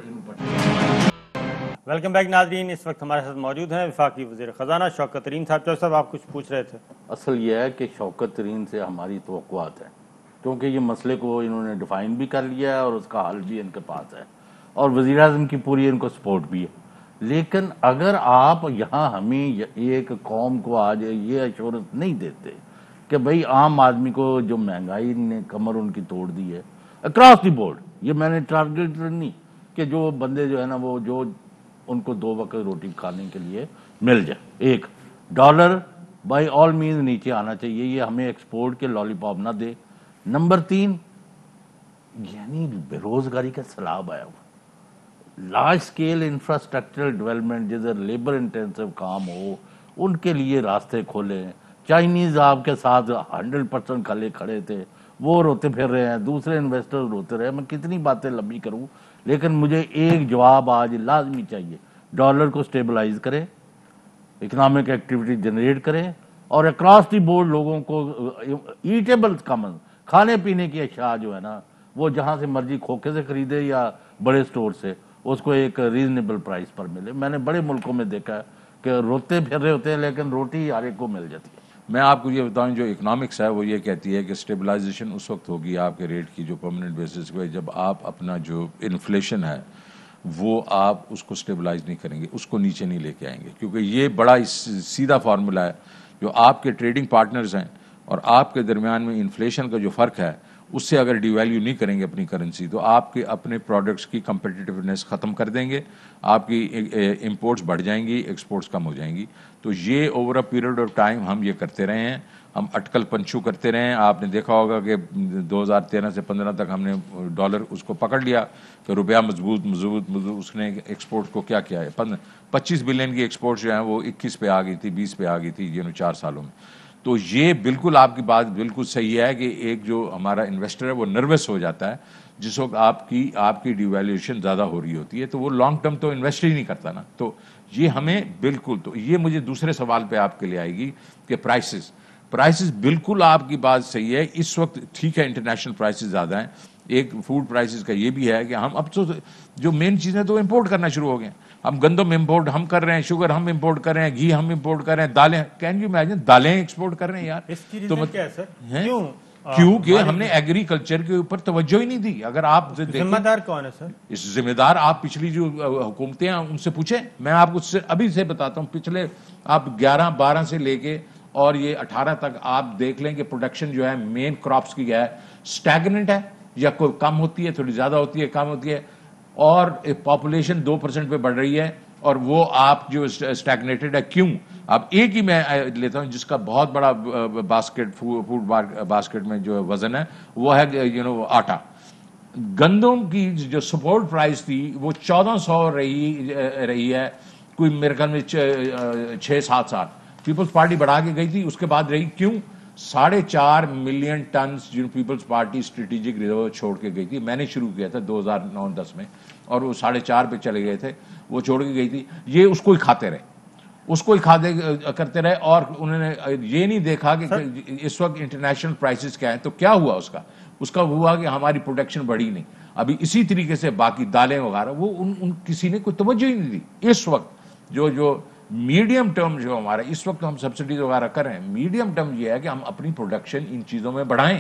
ویلکم بیک ناظرین، اس وقت ہمارے ساتھ موجود ہیں وفاقی وزیر خزانہ شوکت ترین صاحب۔ چودھری صاحب آپ کچھ پوچھ رہے تھے۔ اصل یہ ہے کہ شوکت ترین سے ہماری توقعات ہیں، کیونکہ یہ مسئلے کو انہوں نے ڈیفائن بھی کر لیا ہے اور اس کا حل بھی ان کے پاس ہے، اور وزیر اعظم کی پوری ان کو سپورٹ بھی ہے۔ لیکن اگر آپ یہاں ہمیں ایک قوم کو آج یہ ایشورنس نہیں دیتے کہ بھئی عام آدمی کو جو مہنگائی نے کمر ان کی توڑ دی ہے اکراس دی بورڈ، یہ میں نے ٹارگیٹ نہیں کہ جو بندے جو ہے نا وہ جو ان کو 2 وقت روٹی کھانے کے لیے مل جائے، ایک ڈالر بائی آل مینز نیچے آنا چاہیے، یہ ہمیں ایکسپورٹ کے لالی پاپ نہ دے۔ نمبر 3، یعنی بے روزگاری کا سیلاب آیا ہوا، لارج سکیل انفراسٹرکچرل ڈیولپمنٹ جیسے لیبر انٹینسو کام ہو ان کے لیے راستے کھولیں۔ چائنیز آپ کے ساتھ 100% کھڑے تھے، وہ روتے پھر رہے ہیں، دوسرے انویسٹر روتے رہے، میں کتنی باتیں لمبی کروں، لیکن مجھے ایک جواب آج لازمی چاہیے، ڈالر کو سٹیبلائز کرے، اکنامک ایکٹیویٹی جنریٹ کرے، اور اکراس دی بورڈ لوگوں کو ایٹیبل کامن کھانے پینے کی اشیاء جو ہے نا وہ جہاں سے مرضی کھوکے سے خریدے یا بڑے سٹور سے، اس کو ایک ریزنیبل پرائس پر ملے۔ میں نے بڑے ملکوں میں دیکھا ہے کہ روتے پھر رہے ہوتے ہیں لیکن روٹی ہر ایک کو مل جاتی ہے۔ میں آپ کو یہ بتاؤں، جو اکنامکس ہے وہ یہ کہتی ہے کہ سٹیبلائزیشن اس وقت ہوگی آپ کے ریٹ کی جو پرماننٹ بیسس پہ، جب آپ اپنا جو انفلیشن ہے وہ آپ اس کو سٹیبلائز نہیں کریں گے، اس کو نیچے نہیں لے کے آئیں گے، کیونکہ یہ بڑا سیدھا فارمولہ ہے۔ جو آپ کے ٹریڈنگ پارٹنرز ہیں اور آپ کے درمیان میں انفلیشن کا جو فرق ہے اس سے اگر ڈی ویلیو نہیں کریں گے اپنی کرنسی تو آپ کے اپنے پروڈکٹس کی کمپیٹیٹیونیس ختم کر دیں گے، آپ کی امپورٹس بڑھ جائیں گی، ایکسپورٹس کم ہو جائیں گی۔ تو یہ over a period of time ہم یہ کرتے رہے ہیں، ہم اٹکل پنچو کرتے رہے ہیں۔ آپ نے دیکھا ہوگا کہ 2013 سے 15 تک ہم نے ڈالر اس کو پکڑ لیا کہ روپیہ مضبوط، اس نے ایکسپورٹ کو کیا کیا ہے، 25 بلین کی ایکسپورٹ جو ہیں وہ 21 پہ آ گئی تھی، 20 پہ آ گئی تھی 4 سالوں میں۔ تو یہ بالکل آپ کی بات بالکل صحیح ہے کہ ایک جو ہمارا انویسٹر ہے وہ نروس ہو جاتا ہے جس وقت آپ کی ڈیویلیویشن زیادہ ہو رہی ہوتی ہے، تو وہ لانگ ٹرم تو انویسٹ ہی نہیں کرتا نا۔ تو یہ ہمیں بالکل، تو یہ مجھے دوسرے سوال پہ آپ کے لیے آئے گی کہ پرائسز بالکل آپ کی بات صحیح ہے۔ اس وقت ٹھیک ہے انٹرنیشنل پرائسز زیادہ ہیں، ایک فوڈ پرائسز کا یہ بھی ہے کہ ہم اب تو جو مین چیزیں تو امپورٹ کرنا شروع ہو گئے ہیں، ہم گندم امپورٹ ہم کر رہے ہیں، شوگر ہم امپورٹ کر رہے ہیں، گھی ہم امپورٹ کر رہے ہیں، دالیں، کین یو امیجن دالیں ایکسپورٹ کر رہے ہیں یار۔ اس کی ریزن کیا ہے سر؟ کیونکہ ہم نے ایگریکلچر کے اوپر توجہ ہی نہیں دی۔ اگر آپ ذمہ دار کون ہے سر؟ اس ذمہ دار آپ پچھلی جو حکومتیں ہیں ان سے پوچھیں، میں آپ کو ابھی سے بتاتا ہوں، پچھلے آپ 11-12 سے لے کے اور یہ 18 تک آپ دیکھ لیں کہ پروڈکشن جو ہے مین کراپس کی ہے سٹیگننٹ ہے، یا کوئی کم ہوتی ہے، تھوڑی زیادہ ہوتی ہے، کم ہوتی ہے، اور پاپولیشن 2% پہ بڑھ رہی ہے، اور وہ آپ جو سٹیگنیٹڈ ہے کیوں؟ اب ایک ہی میں لیتا ہوں جس کا بہت بڑا باسکٹ فوڈ باسکٹ میں جو وزن ہے وہ ہے آٹا۔ گندم کی جو سپورٹ پرائس تھی وہ 1400 رہی ہے کوئی میرے خیال میں 6-7 سال، پیپلز پارٹی بڑھا کے گئی تھی، اس کے بعد رہی کیوں؟ 4.5 ملین ٹنز جو پیپلز پارٹی اسٹریٹجک ریزرو چھوڑ کے گئی تھی، میں نے شروع کیا تھا 2009-10 میں، اور وہ 4.5 پہ چلے گئے تھے، وہ چھوڑ کے گئی تھی۔ یہ اس کو ہی کھاتے رہے، اس کو ہی کھاتے کرتے رہے، اور انہوں نے یہ نہیں دیکھا کہ اس وقت انٹرنیشنل پرائسز کیا ہیں۔ تو کیا ہوا اس کا ہوا کہ ہماری پروڈکشن بڑھی نہیں۔ ابھی اسی طریقے سے باقی دالیں وغیرہ وہ ان کسی نے کوئی توجہ ہی نہیں دی۔ اس وقت جو میڈیم ٹرم جو ہمارا اس وقت ہم سبسڈیز وغیرہ کر رہے ہیں، میڈیم ٹرم یہ ہے کہ ہم اپنی پروڈکشن ان چیزوں میں بڑھائیں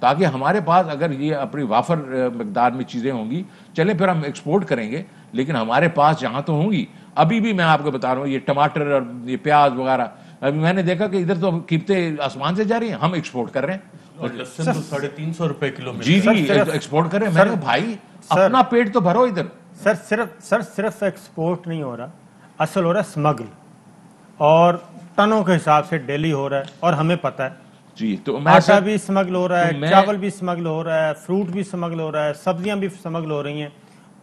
تاکہ ہمارے پاس اگر یہ اپنی وافر مقدار میں چیزیں ہوں گی چلے پھر ہم ایکسپورٹ کریں گے، لیکن ہمارے پاس جہاں تو ہوں گی. ابھی بھی میں آپ کو بتا رہا ہوں یہ ٹماٹر اور یہ پیاز وغیرہ، ابھی میں نے دیکھا کہ ادھر تو قیمتیں آسمان سے جا رہی ہیں، ہم ایکسپورٹ کر رہے ہیں. اور لہسن تو 350 روپے کلو میں. جی ایکسپورٹ کر رہے ہیں. میں نے کہا بھائی اپنا پیٹ تو بھرو ادھر. صرف ایکسپورٹ نہیں ہو رہا، اصل ہو رہا ہے اسمگل، اور ٹنوں کے حساب سے ڈیلی ہو رہا ہے، اور ہمیں پتہ ہے جی. تو آٹا بھی اسمگل ہو رہا ہے، چاول بھی اسمگل ہو رہا ہے، فروٹ بھی اسمگل ہو رہا ہے، سبزیاں بھی اسمگل ہو رہی ہیں،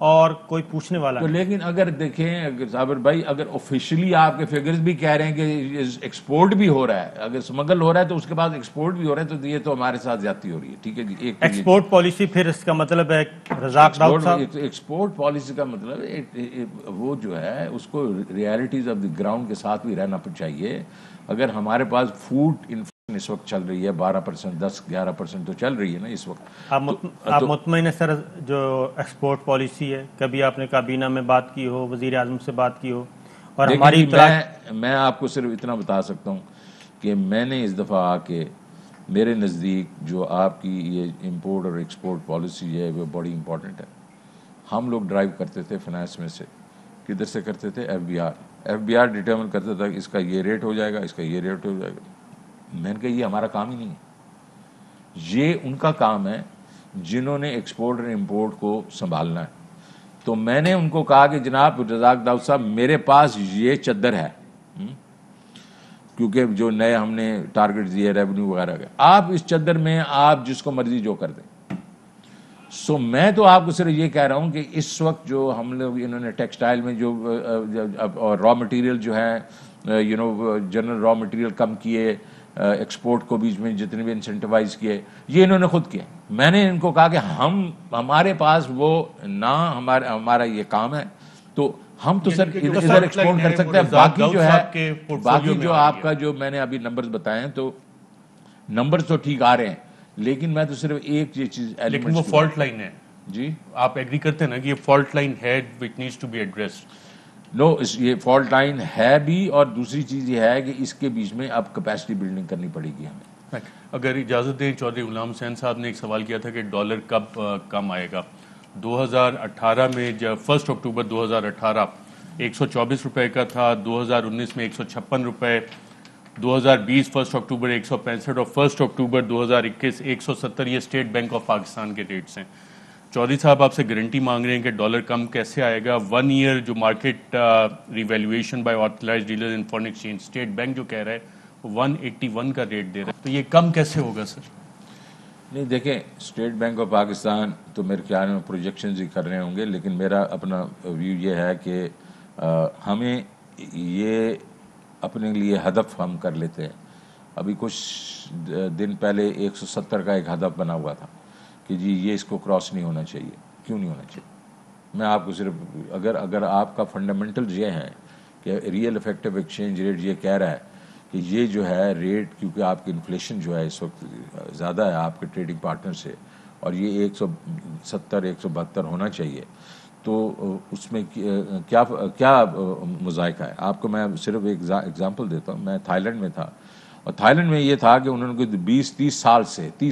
اور کوئی پوچھنے والا تو نہیں. لیکن اگر دیکھیں اگر صابر بھائی اگر آفیشلی آپ کے فگرز بھی کہہ رہے ہیں کہ ایکسپورٹ بھی ہو رہا ہے، اگر اسمگل ہو رہا ہے تو اس کے بعد ایکسپورٹ بھی ہو رہا ہے، تو یہ تو ہمارے ساتھ زیادتی ہو رہی ہے. ٹھیک ہے جی. ایکسپورٹ پالیسی پھر اس کا مطلب ہے رزاق داؤد صاحب، ایکسپورٹ پالیسی کا مطلب وہ جو ہے اس کو ریالٹیز آف دی گراؤنڈ کے ساتھ بھی رہنا چاہیے. اگر ہمارے پاس فوڈ انفلیشن اس وقت چل رہی ہے 12%، 10-11% تو چل رہی ہے نا اس وقت. آپ مطمئن ہے سر جو ایکسپورٹ پالیسی ہے؟ کبھی آپ نے کابینہ میں بات کی ہو، وزیر اعظم سے بات کی ہو؟ اور ہماری میں آپ کو صرف اتنا بتا سکتا ہوں کہ میں نے اس دفعہ آ کے میرے نزدیک جو آپ کی یہ امپورٹ اور ایکسپورٹ پالیسی ہے وہ بڑی امپورٹنٹ ہے. ہم لوگ ڈرائیو کرتے تھے فنانس میں سے، کدھر سے کرتے تھے؟ ایف بی آر ڈٹرمن کرتا تھا کہ اس کا یہ ریٹ ہو جائے گا، اس کا یہ ریٹ ہو جائے گا. میں نے کہا یہ ہمارا کام ہی نہیں ہے، یہ ان کا کام ہے جنہوں نے ایکسپورٹ اور امپورٹ کو سنبھالنا ہے. تو میں نے ان کو کہا کہ جناب رزاق داؤد صاحب میرے پاس یہ چادر ہے، کیونکہ جو نئے ہم نے ٹارگٹ دیے ریونیو وغیرہ کے، آپ اس چادر میں آپ جس کو مرضی جو کر دیں. سو میں تو آپ کو صرف یہ کہہ رہا ہوں کہ اس وقت جو ہم لوگ انہوں نے ٹیکسٹائل میں جو اور را مٹیریل جو ہے جنرل را مٹیریل کم کیے، ایکسپورٹ کو بیچ میں جتنے بھی انسینٹیوائز کیے، یہ انہوں نے خود کیا. میں نے ان کو کہا کہ ہمارے پاس وہ نہ ہمارا یہ کام ہے، تو ہم تو سر ادھر ایکسپورٹ کر سکتے ہیں. باقی جو ہے باقی جو آپ کا جو میں نے ابھی نمبرز بتائے ہیں تو نمبرز تو ٹھیک آ رہے ہیں، لیکن میں تو صرف ایک یہ چیز، لیکن وہ فالٹ لائن ہے. جی آپ ایگری کرتے ہیں نا کہ یہ فالٹ لائن ہے which needs to be addressed. نو یہ فالٹ لائن ہے بھی، اور دوسری چیز یہ ہے کہ اس کے بیچ میں اب کیپیسٹی بلڈنگ کرنی پڑے گی ہمیں. اگر اجازت دیں چودھری غلام حسین صاحب نے ایک سوال کیا تھا کہ ڈالر کب کم آئے گا. 2018 میں جب 1 اکتوبر 2018 124 روپے کا تھا، 2019 میں 156 روپے، 2020 1 اکتوبر 165، اور 1 اکتوبر 2021 170. یہ اسٹیٹ بینک آف پاکستان کے ریٹس ہیں. چودھری صاحب آپ سے گارنٹی مانگ رہے ہیں کہ ڈالر کم کیسے آئے گا. 1 ایئر جو market revaluation by authorised dealer in foreign exchange, state bank جو کہہ رہا ہے 181 کا ریٹ دے رہا ہے، تو یہ کم کیسے ہوگا سر؟ نہیں دیکھیں، اسٹیٹ بینک آف پاکستان تو میرے خیال میں پروجیکشنز ہی کر رہے ہوں گے، لیکن میرا اپنا ویو یہ ہے کہ ہمیں یہ اپنے لیے ہدف ہم کر لیتے ہیں. ابھی کچھ دن پہلے 170 کا ایک ہدف بنا ہوا تھا کہ جی یہ اس کو کراس نہیں ہونا چاہیے. کیوں نہیں ہونا چاہیے؟ میں آپ کو صرف اگر آپ کا فنڈامنٹل یہ ہے کہ ریئل افیکٹو ایکسچینج ریٹ یہ کہہ رہا ہے کہ یہ جو ہے ریٹ، کیونکہ آپ کی انفلیشن جو ہے اس وقت زیادہ ہے آپ کے ٹریڈنگ پارٹنر سے، اور یہ 170 172 ہونا چاہیے، تو اس میں کیا مذائقہ ہے؟ آپ کو میں صرف ایک ایگزامپل دیتا ہوں. میں تھائی لینڈ میں تھا، اور تھائی لینڈ میں یہ تھا کہ انہوں نے 20-30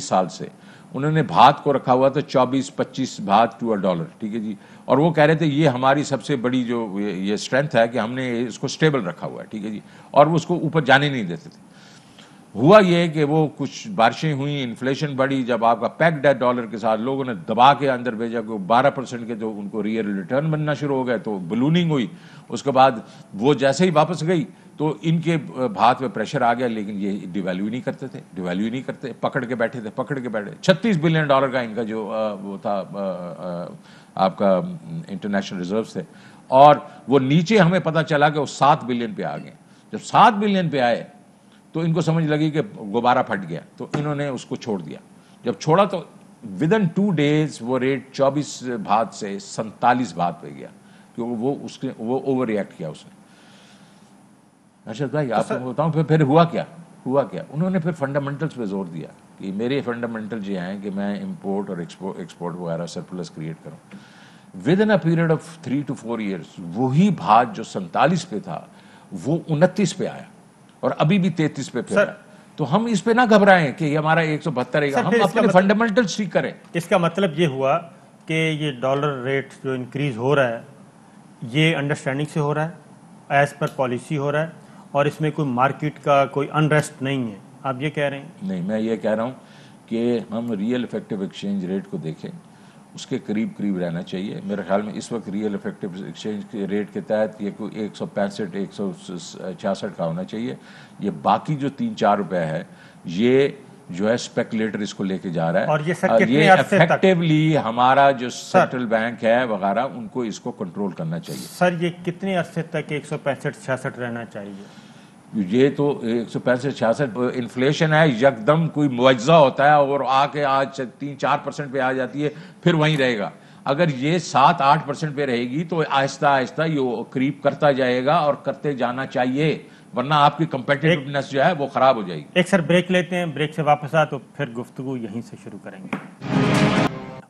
سال سے انہوں نے بھات کو رکھا ہوا تھا 24-25 بھات ٹو $1. ٹھیک ہے جی. اور وہ کہہ رہے تھے یہ ہماری سب سے بڑی جو یہ اسٹرینتھ ہے کہ ہم نے اس کو اسٹیبل رکھا ہوا ہے. ٹھیک ہے جی. اور وہ اس کو اوپر جانے نہیں دیتے تھے. ہوا یہ کہ وہ کچھ بارشیں ہوئیں، انفلیشن بڑھی، جب آپ کا پیکڈ ہے ڈالر کے ساتھ، لوگوں نے دبا کے اندر بھیجا کہ 12% کے جو ان کو ریئل ریٹرن بننا شروع ہو گئے، تو بلوننگ ہوئی. اس کے بعد وہ جیسے ہی واپس گئی تو ان کے بھات پہ پریشر آ گیا، لیکن یہ ڈیویلیو نہیں کرتے، پکڑ کے بیٹھے. $36 بلین کا ان کا جو وہ تھا آپ کا انٹرنیشنل ریزروز تھے، اور وہ نیچے ہمیں پتہ چلا کہ وہ 7 بلین پہ آ گئے. جب 7 بلین پہ آئے تو ان کو سمجھ لگی کہ غبارہ پھٹ گیا، تو انہوں نے اس کو چھوڑ دیا. جب چھوڑا تو ودن 2 days وہ ریٹ 24 بھات سے 47 بھات پہ گیا، کیونکہ وہ اوور ریئیکٹ کیا اس نے. ارشد بھائی آپ کو بتاؤں پھر ہوا کیا؟ انہوں نے پھر فنڈامنٹلز پہ زور دیا کہ میرے فنڈامنٹل یہ ہیں کہ میں امپورٹ اور ایکسپورٹ وغیرہ سرپلس کریٹ کروں. With in a period of 3 to 4 years وہی بھات جو 47 پہ تھا وہ 29 پہ آیا، اور ابھی بھی 33 پہ پھر ہے. تو تو ہم اس پہ نہ گھبرائیں کہ یہ ہمارا 172 ہے، ہم اپنے فنڈامنٹلز ٹھیک کریں. اس کا مطلب یہ ہوا کہ یہ ڈالر ریٹ جو انکریز ہو رہا ہے یہ انڈرسٹینڈنگ سے ہو رہا ہے، ایز پر پالیسی ہو رہا ہے، اور اس میں کوئی مارکیٹ کا کوئی انریسٹ نہیں ہے، آپ یہ کہہ رہے ہیں؟ نہیں، میں یہ کہہ رہا ہوں کہ ہم ریئل افیکٹو ایکسچینج ریٹ کو دیکھیں، اس کے قریب رہنا چاہیے. میرے خیال میں اس وقت ریئل افیکٹو ایکسچینج کے ریٹ کے تحت یہ کوئی 165 166 کا ہونا چاہیے. یہ باقی جو 3-4 روپے ہے یہ جو ہے اسپیکولیٹر اس کو لے کے جا رہا ہے، اور یہ سر کتنے یہ عرصے تک افیکٹولی ہمارا جو سینٹرل بینک ہے وغیرہ ان کو اس کو کنٹرول کرنا چاہیے. سر یہ کتنے عرصے تک 165-66 رہنا چاہیے؟ یہ تو 165-66 انفلیشن ہے، یکدم کوئی معجزہ ہوتا ہے اور آ کے آج 3-4% پہ آ جاتی ہے، پھر وہیں رہے گا. اگر یہ 7-8% پہ رہے گی تو آہستہ آہستہ یہ کریپ کرتا جائے گا اور کرتے جانا چاہیے، ورنہ آپ کی کمپیٹیٹیونیس جو ہے وہ خراب ہو جائے گی. ایک سر بریک لیتے ہیں، بریک سے واپس آ تو پھر گفتگو یہیں سے شروع کریں گے.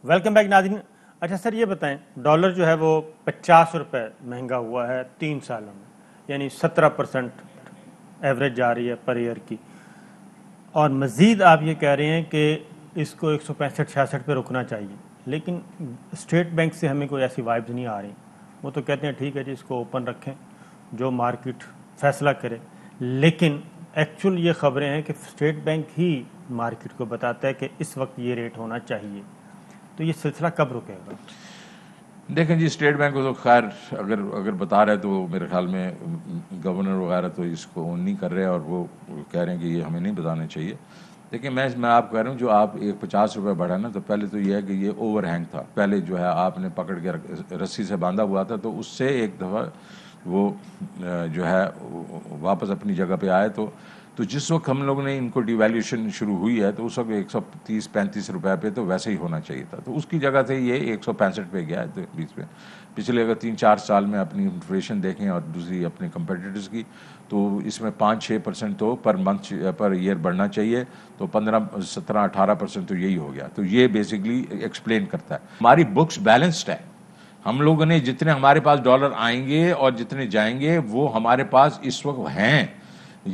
ویلکم بیک ناظرین. اچھا سر یہ بتائیں، ڈالر جو ہے وہ 50 روپے مہنگا ہوا ہے 3 سالوں میں، یعنی 17% ایوریج جا رہی ہے پر ایئر کی، اور مزید آپ یہ کہہ رہے ہیں کہ اس کو 165-66 پہ رکنا چاہیے، لیکن اسٹیٹ بینک سے ہمیں کوئی ایسی وائبز نہیں آ رہی. وہ تو کہتے ہیں ٹھیک ہے جی اس کو اوپن رکھیں، جو مارکیٹ فیصلہ کرے، لیکن ایکچوئل یہ خبریں ہیں کہ اسٹیٹ بینک ہی مارکیٹ کو بتاتا ہے کہ اس وقت یہ ریٹ ہونا چاہیے. تو یہ سلسلہ کب رکے گا؟ دیکھیں جی، اسٹیٹ بینک کو تو خیر اگر بتا رہے تو میرے خیال میں گورنر وغیرہ تو اس کو اون نہیں کر رہے، اور وہ کہہ رہے ہیں کہ یہ ہمیں نہیں بتانا چاہیے. دیکھیں میں آپ کہہ رہا ہوں، جو آپ 50 روپے بڑھا نا، تو پہلے تو یہ ہے کہ یہ اوور ہینگ تھا. پہلے جو ہے آپ نے پکڑ کے رسی سے باندھا ہوا تھا، تو اس سے ایک دفعہ وہ جو ہے واپس اپنی جگہ پہ آئے. تو جس وقت ہم لوگوں نے ان کو ڈی ویلیوشن شروع ہوئی ہے تو اس وقت 130-135 روپے پہ تو ویسے ہی ہونا چاہیے تھا. تو اس کی جگہ سے یہ 165 پہ گیا ہے. تو بیچ میں پچھلے اگر 3-4 سال میں اپنی انفلیشن دیکھیں اور دوسری اپنے کمپیٹیٹرز کی، تو اس میں 5-6% تو پر منتھ پر ایئر بڑھنا چاہیے. تو 15-17-18% تو یہی ہو گیا. تو یہ بیسکلی ایکسپلین کرتا ہے. ہماری بکس بیلنسڈ ہے. ہم لوگوں نے جتنے ہمارے پاس ڈالر آئیں گے اور جتنے جائیں گے وہ ہمارے پاس اس وقت ہیں.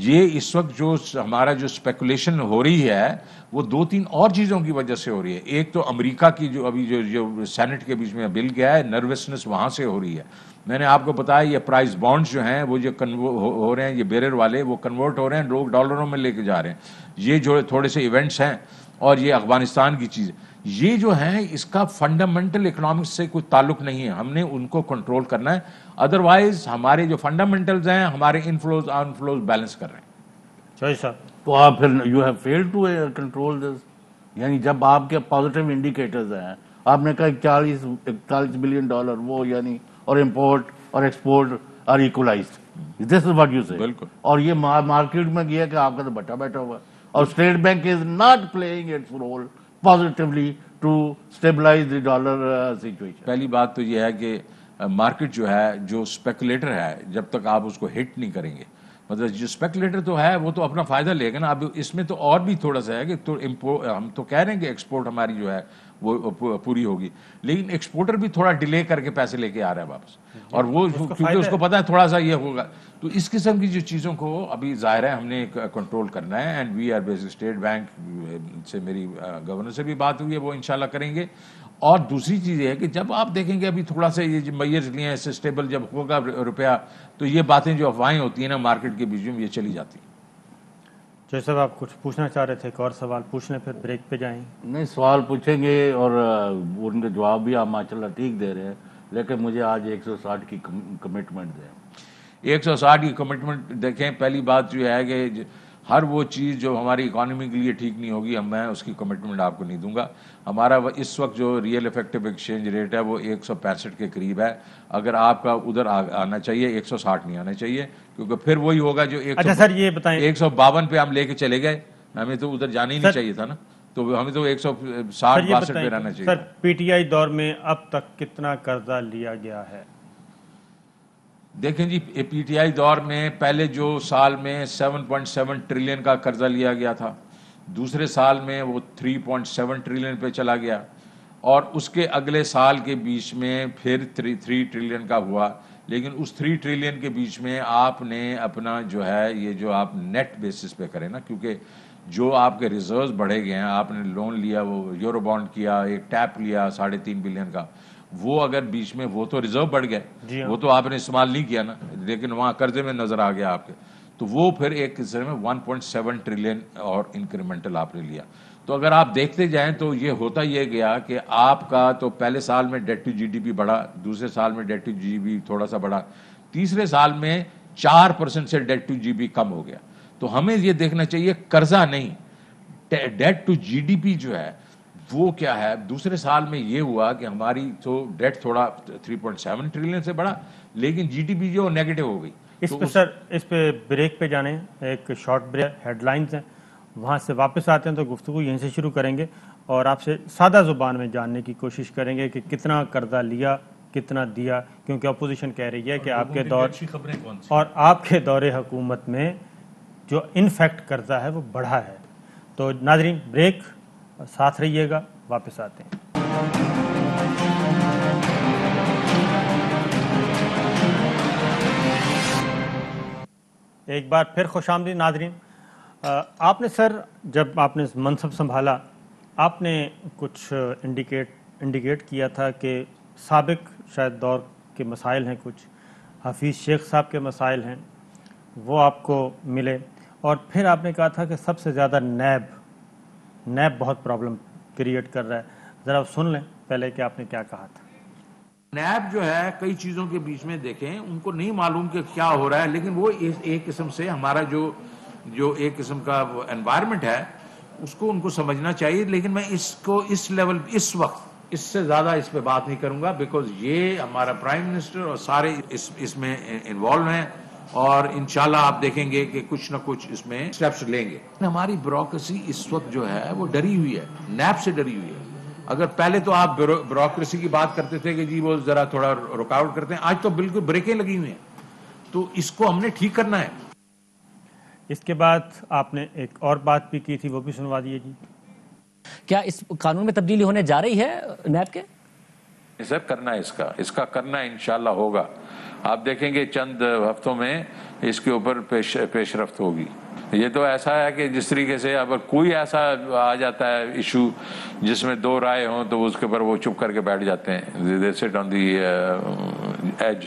یہ اس وقت جو ہمارا جو اسپیکولیشن ہو رہی ہے وہ 2-3 اور چیزوں کی وجہ سے ہو رہی ہے. ایک تو امریکہ کی جو ابھی جو سینٹ کے بیچ میں بل گیا ہے، نروسنس وہاں سے ہو رہی ہے. میں نے آپ کو بتایا یہ پرائز بانڈز جو ہیں وہ جو ہو رہے ہیں، یہ بیرر والے وہ کنورٹ ہو رہے ہیں، لوگ ڈالروں میں لے کے جا رہے ہیں. یہ جو تھوڑے سے ایونٹس ہیں اور یہ افغانستان کی چیز، یہ جو ہیں اس کا فنڈامنٹل اکنامکس سے کوئی تعلق نہیں ہے. ہم نے ان کو کنٹرول کرنا ہے، ادروائز ہمارے جو فنڈامنٹلز ہیں ہمارے انفلوز آن فلوز بیلنس کر رہے ہیں. صاحب تو آپ پھر you have failed to control this. یعنی جب آپ کے پازیٹیو انڈیکیٹرز ہیں، آپ نے کہا 41 بلین ڈالر وہ یعنی اور امپورٹ اور export are equalised, this is what you say. بالکل. اور یہ مارکیٹ میں گیا کہ آپ کا تو بٹا بیٹھا ہوا ہے، اور State Bank is not playing its role positively to stabilise the dollar situation. پہلی بات تو یہ ہے کہ مارکیٹ جو ہے، جو اسپیکولیٹر ہے، جب تک آپ اس کو ہٹ نہیں کریں گے، مطلب جو اسپیکولیٹر تو ہے وہ تو اپنا فائدہ لے گا نا. اب اس میں تو اور بھی تھوڑا سا ہے کہ ہم تو کہہ رہے ہیں کہ ایکسپورٹ ہماری جو ہے وہ پوری ہوگی، لیکن ایکسپورٹر بھی تھوڑا ڈیلے کر کے پیسے لے کے آ رہا ہے واپس، اور وہ کیونکہ اس کو پتا ہے تھوڑا سا یہ ہوگا. تو اس قسم کی جو چیزوں کو ابھی ظاہر ہے ہم نے کنٹرول کرنا ہے. And we are basic State Bank سے میری گورنر سے بھی بات ہوئی ہے، وہ انشاءاللہ کریں گے. اور دوسری چیز یہ ہے کہ جب آپ دیکھیں گے ابھی تھوڑا سا یہ جو میئرز لیے ہیں سسٹیبل جب ہوگا روپیہ، تو یہ باتیں جو افواہیں ہوتی ہیں نا مارکیٹ کے بیچ میں، یہ چلی جاتی ہیں. جی صاحب آپ کچھ پوچھنا چاہ رہے تھے، ایک اور سوال پوچھ لیں پھر بریک پہ جائیں. نہیں، سوال پوچھیں گے اور ان کے جواب بھی آپ ماشاءاللہ ٹھیک دے رہے ہیں، لیکن مجھے آج 160 کی کمٹمنٹ دیں. 160 کی کمٹمنٹ دیکھیں. پہلی بات جو ہے کہ ہر وہ چیز جو ہماری اکانومی کے لیے ٹھیک نہیں ہوگی میں اس کی کمٹمنٹ آپ کو نہیں دوں گا. ہمارا اس وقت جو ریئل افیکٹو ایکسچینج ریٹ ہے وہ 165 کے قریب ہے. اگر آپ کا ادھر آنا چاہیے 160 نہیں آنا چاہیے، کیونکہ پھر وہی ہوگا جو اچھا سر یہ بتائیں 152 پہ ہم لے کے چلے گئے. ہمیں تو ادھر جانا ہی نہیں چاہیے تھا نا، تو ہمیں تو 160-62 پہ رہنا چاہیے. سر پی ٹی آئی دور میں اب تک کتنا قرضہ لیا گیا ہے؟ دیکھیں جی، پی ٹی آئی دور میں پہلے جو سال میں 7.7 ٹریلین کا قرضہ لیا گیا تھا، دوسرے سال میں وہ 3.7 ٹریلین پہ چلا گیا، اور اس کے اگلے سال کے بیچ میں پھر 3 ٹریلین کا ہوا. لیکن اس 3 ٹریلین کے بیچ میں آپ نے اپنا جو ہے یہ جو آپ نیٹ بیسس پہ کریں نا، کیونکہ جو آپ کے ریزروز بڑھے گئے ہیں, آپ نے لون لیا, وہ یورو بانڈ کیا, ایک ٹیپ لیا 3.5 بلین کا, وہ اگر بیچ میں, وہ تو ریزرو بڑھ گئے, وہ تو آپ نے استعمال نہیں کیا نا, لیکن وہاں قرضے میں نظر آ گیا آپ کے, تو وہ پھر ایک قصے میں 1.7 ٹریلین اور انکریمنٹل آپ نے لیا. تو اگر آپ دیکھتے جائیں تو یہ ہوتا یہ گیا کہ آپ کا تو پہلے سال میں debt to G D P بڑھا, دوسرے سال میں debt to G D P تھوڑا سا بڑھا, تیسرے سال میں 4% سے debt to G D P کم ہو گیا. تو ہمیں یہ دیکھنا چاہیے قرضہ نہیں, debt to G D P جو ہے وہ کیا ہے. دوسرے سال میں یہ ہوا کہ ہماری تو ڈیٹ تھوڑا 3.7 ٹریلین سے بڑھا, لیکن جی ڈی پی جو نیگیٹو ہو گئی. اس پہ سر, اس پہ بریک پہ جانے, ایک شارٹ بریک, ہیڈ لائنز ہیں, وہاں سے واپس آتے ہیں تو گفتگو یہیں سے شروع کریں گے اور آپ سے سادہ زبان میں جاننے کی کوشش کریں گے کہ کتنا قرضہ لیا, کتنا دیا, کیونکہ اپوزیشن کہہ رہی ہے کہ آپ کے دور اور آپ کے دور حکومت میں جو انفیکٹ قرضہ ہے وہ بڑھا ہے. تو ناظرین بریک, ساتھ رہیے گا, واپس آتے ہیں. ایک بار پھر خوش آمدید ناظرین. آپ نے سر جب آپ نے منصب سنبھالا, آپ نے کچھ انڈیکیٹ کیا تھا کہ سابق شاید دور کے مسائل ہیں, کچھ حفیظ شیخ صاحب کے مسائل ہیں, وہ آپ کو ملے, اور پھر آپ نے کہا تھا کہ سب سے زیادہ نیب بہت پرابلم کریٹ کر رہا ہے. ذرا سن لیں پہلے کہ آپ نے کیا کہا تھا. نیب جو ہے کئی چیزوں کے بیچ میں دیکھیں, ان کو نہیں معلوم کہ کیا ہو رہا ہے, لیکن وہ ایک قسم سے ہمارا جو ایک قسم کا انوائرمنٹ ہے اس کو ان کو سمجھنا چاہیے. لیکن میں اس کو اس لیول, اس وقت اس سے زیادہ اس پہ بات نہیں کروں گا, بیکاز یہ ہمارا پرائم منسٹر اور سارے اس میں انوالو ہیں, اور انشاءاللہ آپ دیکھیں گے کہ کچھ نہ کچھ اس میں سٹیپس لیں گے. ہماری بیوروکریسی اس وقت جو ہے وہ ڈری ہوئی ہے, نیب سے ڈری ہوئی ہے. اگر پہلے تو آپ بیوروکریسی کی بات کرتے تھے کہ جی وہ ذرا تھوڑا رکاوٹ کرتے ہیں, آج تو بالکل بریکیں لگی ہوئی ہیں, تو اس کو ہم نے ٹھیک کرنا ہے. اس کے بعد آپ نے ایک اور بات بھی کی تھی, وہ بھی سنوا دیے جی. کیا اس قانون میں تبدیلی ہونے جا رہی ہے نیب کے؟ سر کرنا ہے, اس کا کرنا انشاءاللہ ہوگا. آپ دیکھیں گے چند ہفتوں میں اس کے اوپر پیش رفت ہوگی. یہ تو ایسا ہے کہ جس طریقے سے اگر کوئی ایسا آ جاتا ہے ایشو جس میں دو رائے ہوں تو اس کے اوپر وہ چپ کر کے بیٹھ جاتے ہیں, they sit on the edge.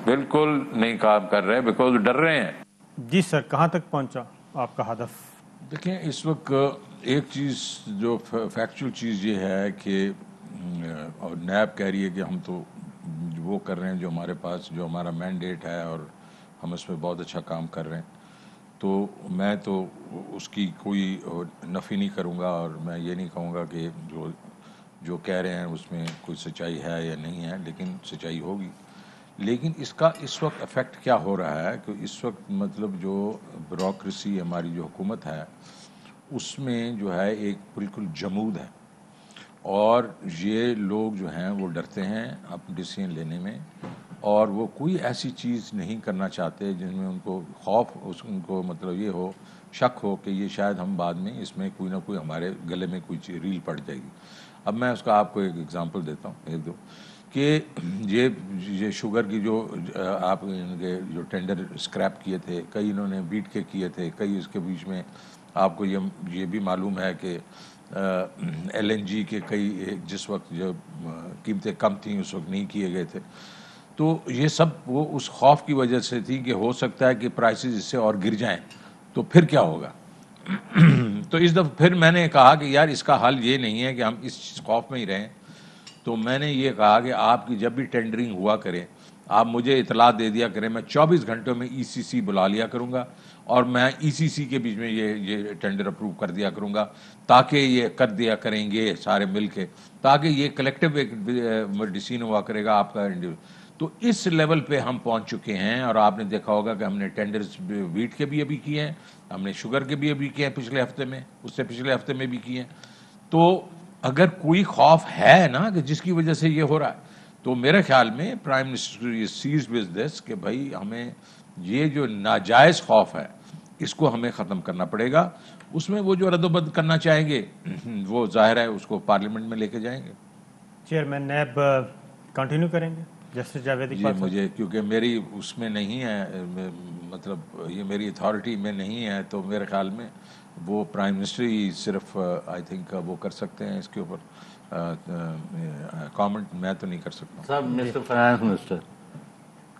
بالکل نہیں کام کر رہے بیکاز ڈر رہے ہیں. جی سر, کہاں تک پہنچا آپ کا ہدف؟ دیکھیں اس وقت ایک چیز جو فیکچول چیز یہ ہے کہ اور نیب کہہ رہی ہے کہ ہم تو وہ کر رہے ہیں جو ہمارے پاس, جو ہمارا مینڈیٹ ہے, اور ہم اس پہ بہت اچھا کام کر رہے ہیں. تو میں تو اس کی کوئی نفی نہیں کروں گا, اور میں یہ نہیں کہوں گا کہ جو کہہ رہے ہیں اس میں کوئی سچائی ہے یا نہیں ہے, لیکن سچائی ہوگی. لیکن اس کا اس وقت افیکٹ کیا ہو رہا ہے کہ اس وقت مطلب جو بیوروکریسی ہماری جو حکومت ہے اس میں جو ہے ایک بالکل جمود ہے, اور یہ لوگ جو ہیں وہ ڈرتے ہیں اپنے ڈیسیژن لینے میں, اور وہ کوئی ایسی چیز نہیں کرنا چاہتے جن میں ان کو خوف, ان کو مطلب یہ ہو, شک ہو کہ یہ شاید ہم بعد میں اس میں کوئی نہ کوئی ہمارے گلے میں کوئی چیز ریل پڑ جائے گی. اب میں اس کا آپ کو ایک ایگزامپل دیتا ہوں, ایک دو, کہ یہ شوگر کی جو آپ ان کے جو ٹینڈر اسکریپ کیے تھے, کئی انہوں نے بیٹ کے کیے تھے, کئی اس کے بیچ میں آپ کو یہ بھی معلوم ہے کہ ایل این جی کے کئی جس وقت جو قیمتیں کم تھیں اس وقت نہیں کیے گئے تھے. تو یہ سب وہ اس خوف کی وجہ سے تھی کہ ہو سکتا ہے کہ پرائسز اس سے اور گر جائیں, تو پھر کیا ہوگا. تو اس دفعہ پھر میں نے کہا کہ یار اس کا حل یہ نہیں ہے کہ ہم اس خوف میں ہی رہیں. تو میں نے یہ کہا کہ آپ کی جب بھی ٹینڈرنگ ہوا کرے آپ مجھے اطلاع دے دیا کریں, میں 24 گھنٹوں میں ای سی سی بلا لیا کروں گا, اور میں ای سی سی کے بیچ میں یہ ٹینڈر اپروو کر دیا کروں گا, تاکہ یہ کر دیا کریں گے سارے مل کے, تاکہ یہ کلیکٹیو ایک ڈیسیژن ہوا کرے گا آپ کا. تو اس لیول پہ ہم پہنچ چکے ہیں, اور آپ نے دیکھا ہوگا کہ ہم نے ٹینڈرز ویٹ کے بھی ابھی کیے ہیں, ہم نے شوگر کے بھی ابھی کیے ہیں پچھلے ہفتے میں, اس سے پچھلے ہفتے میں بھی کیے ہیں. تو اگر کوئی خوف ہے نا کہ جس کی وجہ سے یہ ہو رہا ہے, تو میرے خیال میں prime minister says with this کہ بھائی ہمیں یہ جو ناجائز خوف ہے اس کو ہمیں ختم کرنا پڑے گا. اس میں وہ جو رد و بدل کرنا چاہیں گے وہ ظاہر ہے اس کو پارلیمنٹ میں لے کے جائیں گے. چیئرمین نیب کنٹینیو کریں گے جسٹس جاوید اقبال صاحب؟ مجھے کیونکہ میری اس میں نہیں ہے, مطلب یہ میری اتھارٹی میں نہیں ہے, تو میرے خیال میں وہ پرائم منسٹر ہی صرف آئی تھنک وہ کر سکتے ہیں اس کے اوپر کامنٹ، میں تو نہیں کر سکتا. Sir mister finance minister,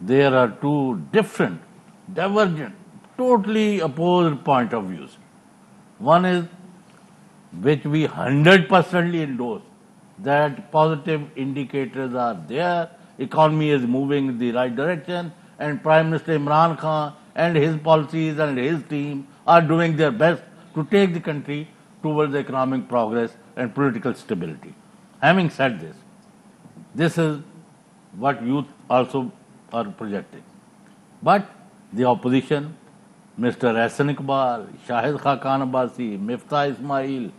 there are two different, divergent, totally opposed point of views. One is, which we 100% endorse, that positive indicators are there, economy is moving in the right direction, and Prime Minister Imran Khan and his policies and his team are doing their best to take the country towards economic progress and political stability. Having said this, this is what youth also are projecting. But the opposition, Mr. Ahsan Iqbal, Shahid Khaqan Abbasi, Miftah Ismail,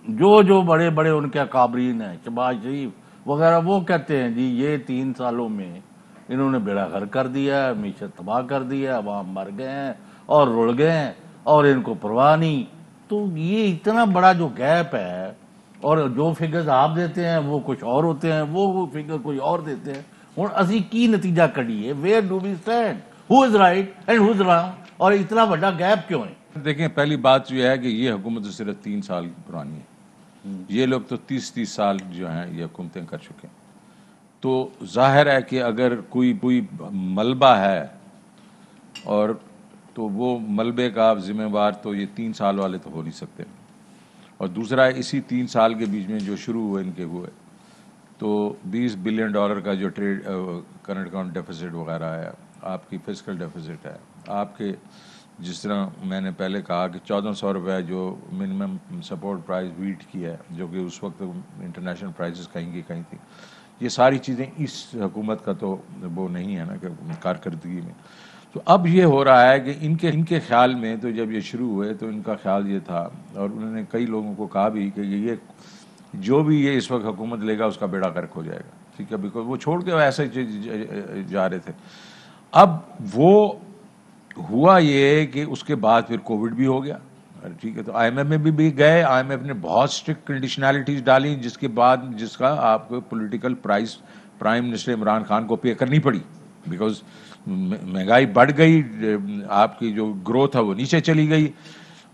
جو بڑے بڑے ان کے اکابرین ہیں، شہباز شریف وغیرہ، وہ کہتے ہیں جی یہ 3 سالوں میں انہوں نے بیڑا غرق کر دیا ہے، معیشت تباہ کر دیا ہے، عوام مر گئے ہیں اور رڑ گئے ہیں اور ان کو پرواہ نہیں. تو یہ اتنا بڑا جو گیپ ہے، اور جو فگرز آپ دیتے ہیں وہ کچھ اور ہوتے ہیں، وہ فگر کوئی اور دیتے ہیں. ہوں اسی کی نتیجہ کڑیے، where do we stand, who is right and who is wrong, اور اتنا بڑا گیپ کیوں ہے؟ دیکھیں پہلی بات یہ ہے کہ یہ حکومت صرف 3 سال پرانی ہے، یہ لوگ تو 30 سال جو ہیں یہ حکومتیں کر چکے ہیں. تو ظاہر ہے کہ اگر کوئی ملبہ ہے اور تو وہ ملبے کا ذمہ وار تو یہ 3 سال والے تو ہو نہیں سکتے. اور دوسرا اسی 3 سال کے بیچ میں جو شروع ہوئے ان کے ہوئے تو $20 بلین کا جو ٹریڈ کرنٹ اکاؤنٹ ڈیفیسٹ وغیرہ ہے، آپ کی فسکل ڈیفیسٹ ہے، آپ کے جس طرح میں نے پہلے کہا کہ 1400 روپے جو منیمم سپورٹ پرائز ویٹ کی ہے، جو کہ اس وقت انٹرنیشنل پرائزز کہیں کی کہیں تھی، یہ ساری چیزیں اس حکومت کا تو وہ نہیں ہے نا کہ کارکردگی میں. تو اب یہ ہو رہا ہے کہ ان کے خیال میں تو جب یہ شروع ہوئے تو ان کا خیال یہ تھا، اور انہوں نے کئی لوگوں کو کہا بھی کہ یہ جو بھی یہ اس وقت حکومت لے گا اس کا بیڑا غرق ہو جائے گا، ٹھیک ہے، بیکاز وہ چھوڑ کے ایسے جا رہے تھے. اب وہ ہوا یہ کہ اس کے بعد پھر کووڈ بھی ہو گیا، ٹھیک ہے، تو آئی ایم ایف میں بھی گئے. آئی ایم ایف نے بہت اسٹرکٹ کنڈیشنالٹیز ڈالی، جس کے بعد جس کا آپ کو political price prime minister Imran Khan کو پے کرنی پڑی، بیکاز مہنگائی بڑھ گئی، آپ کی جو گروتھ ہے وہ نیچے چلی گئی.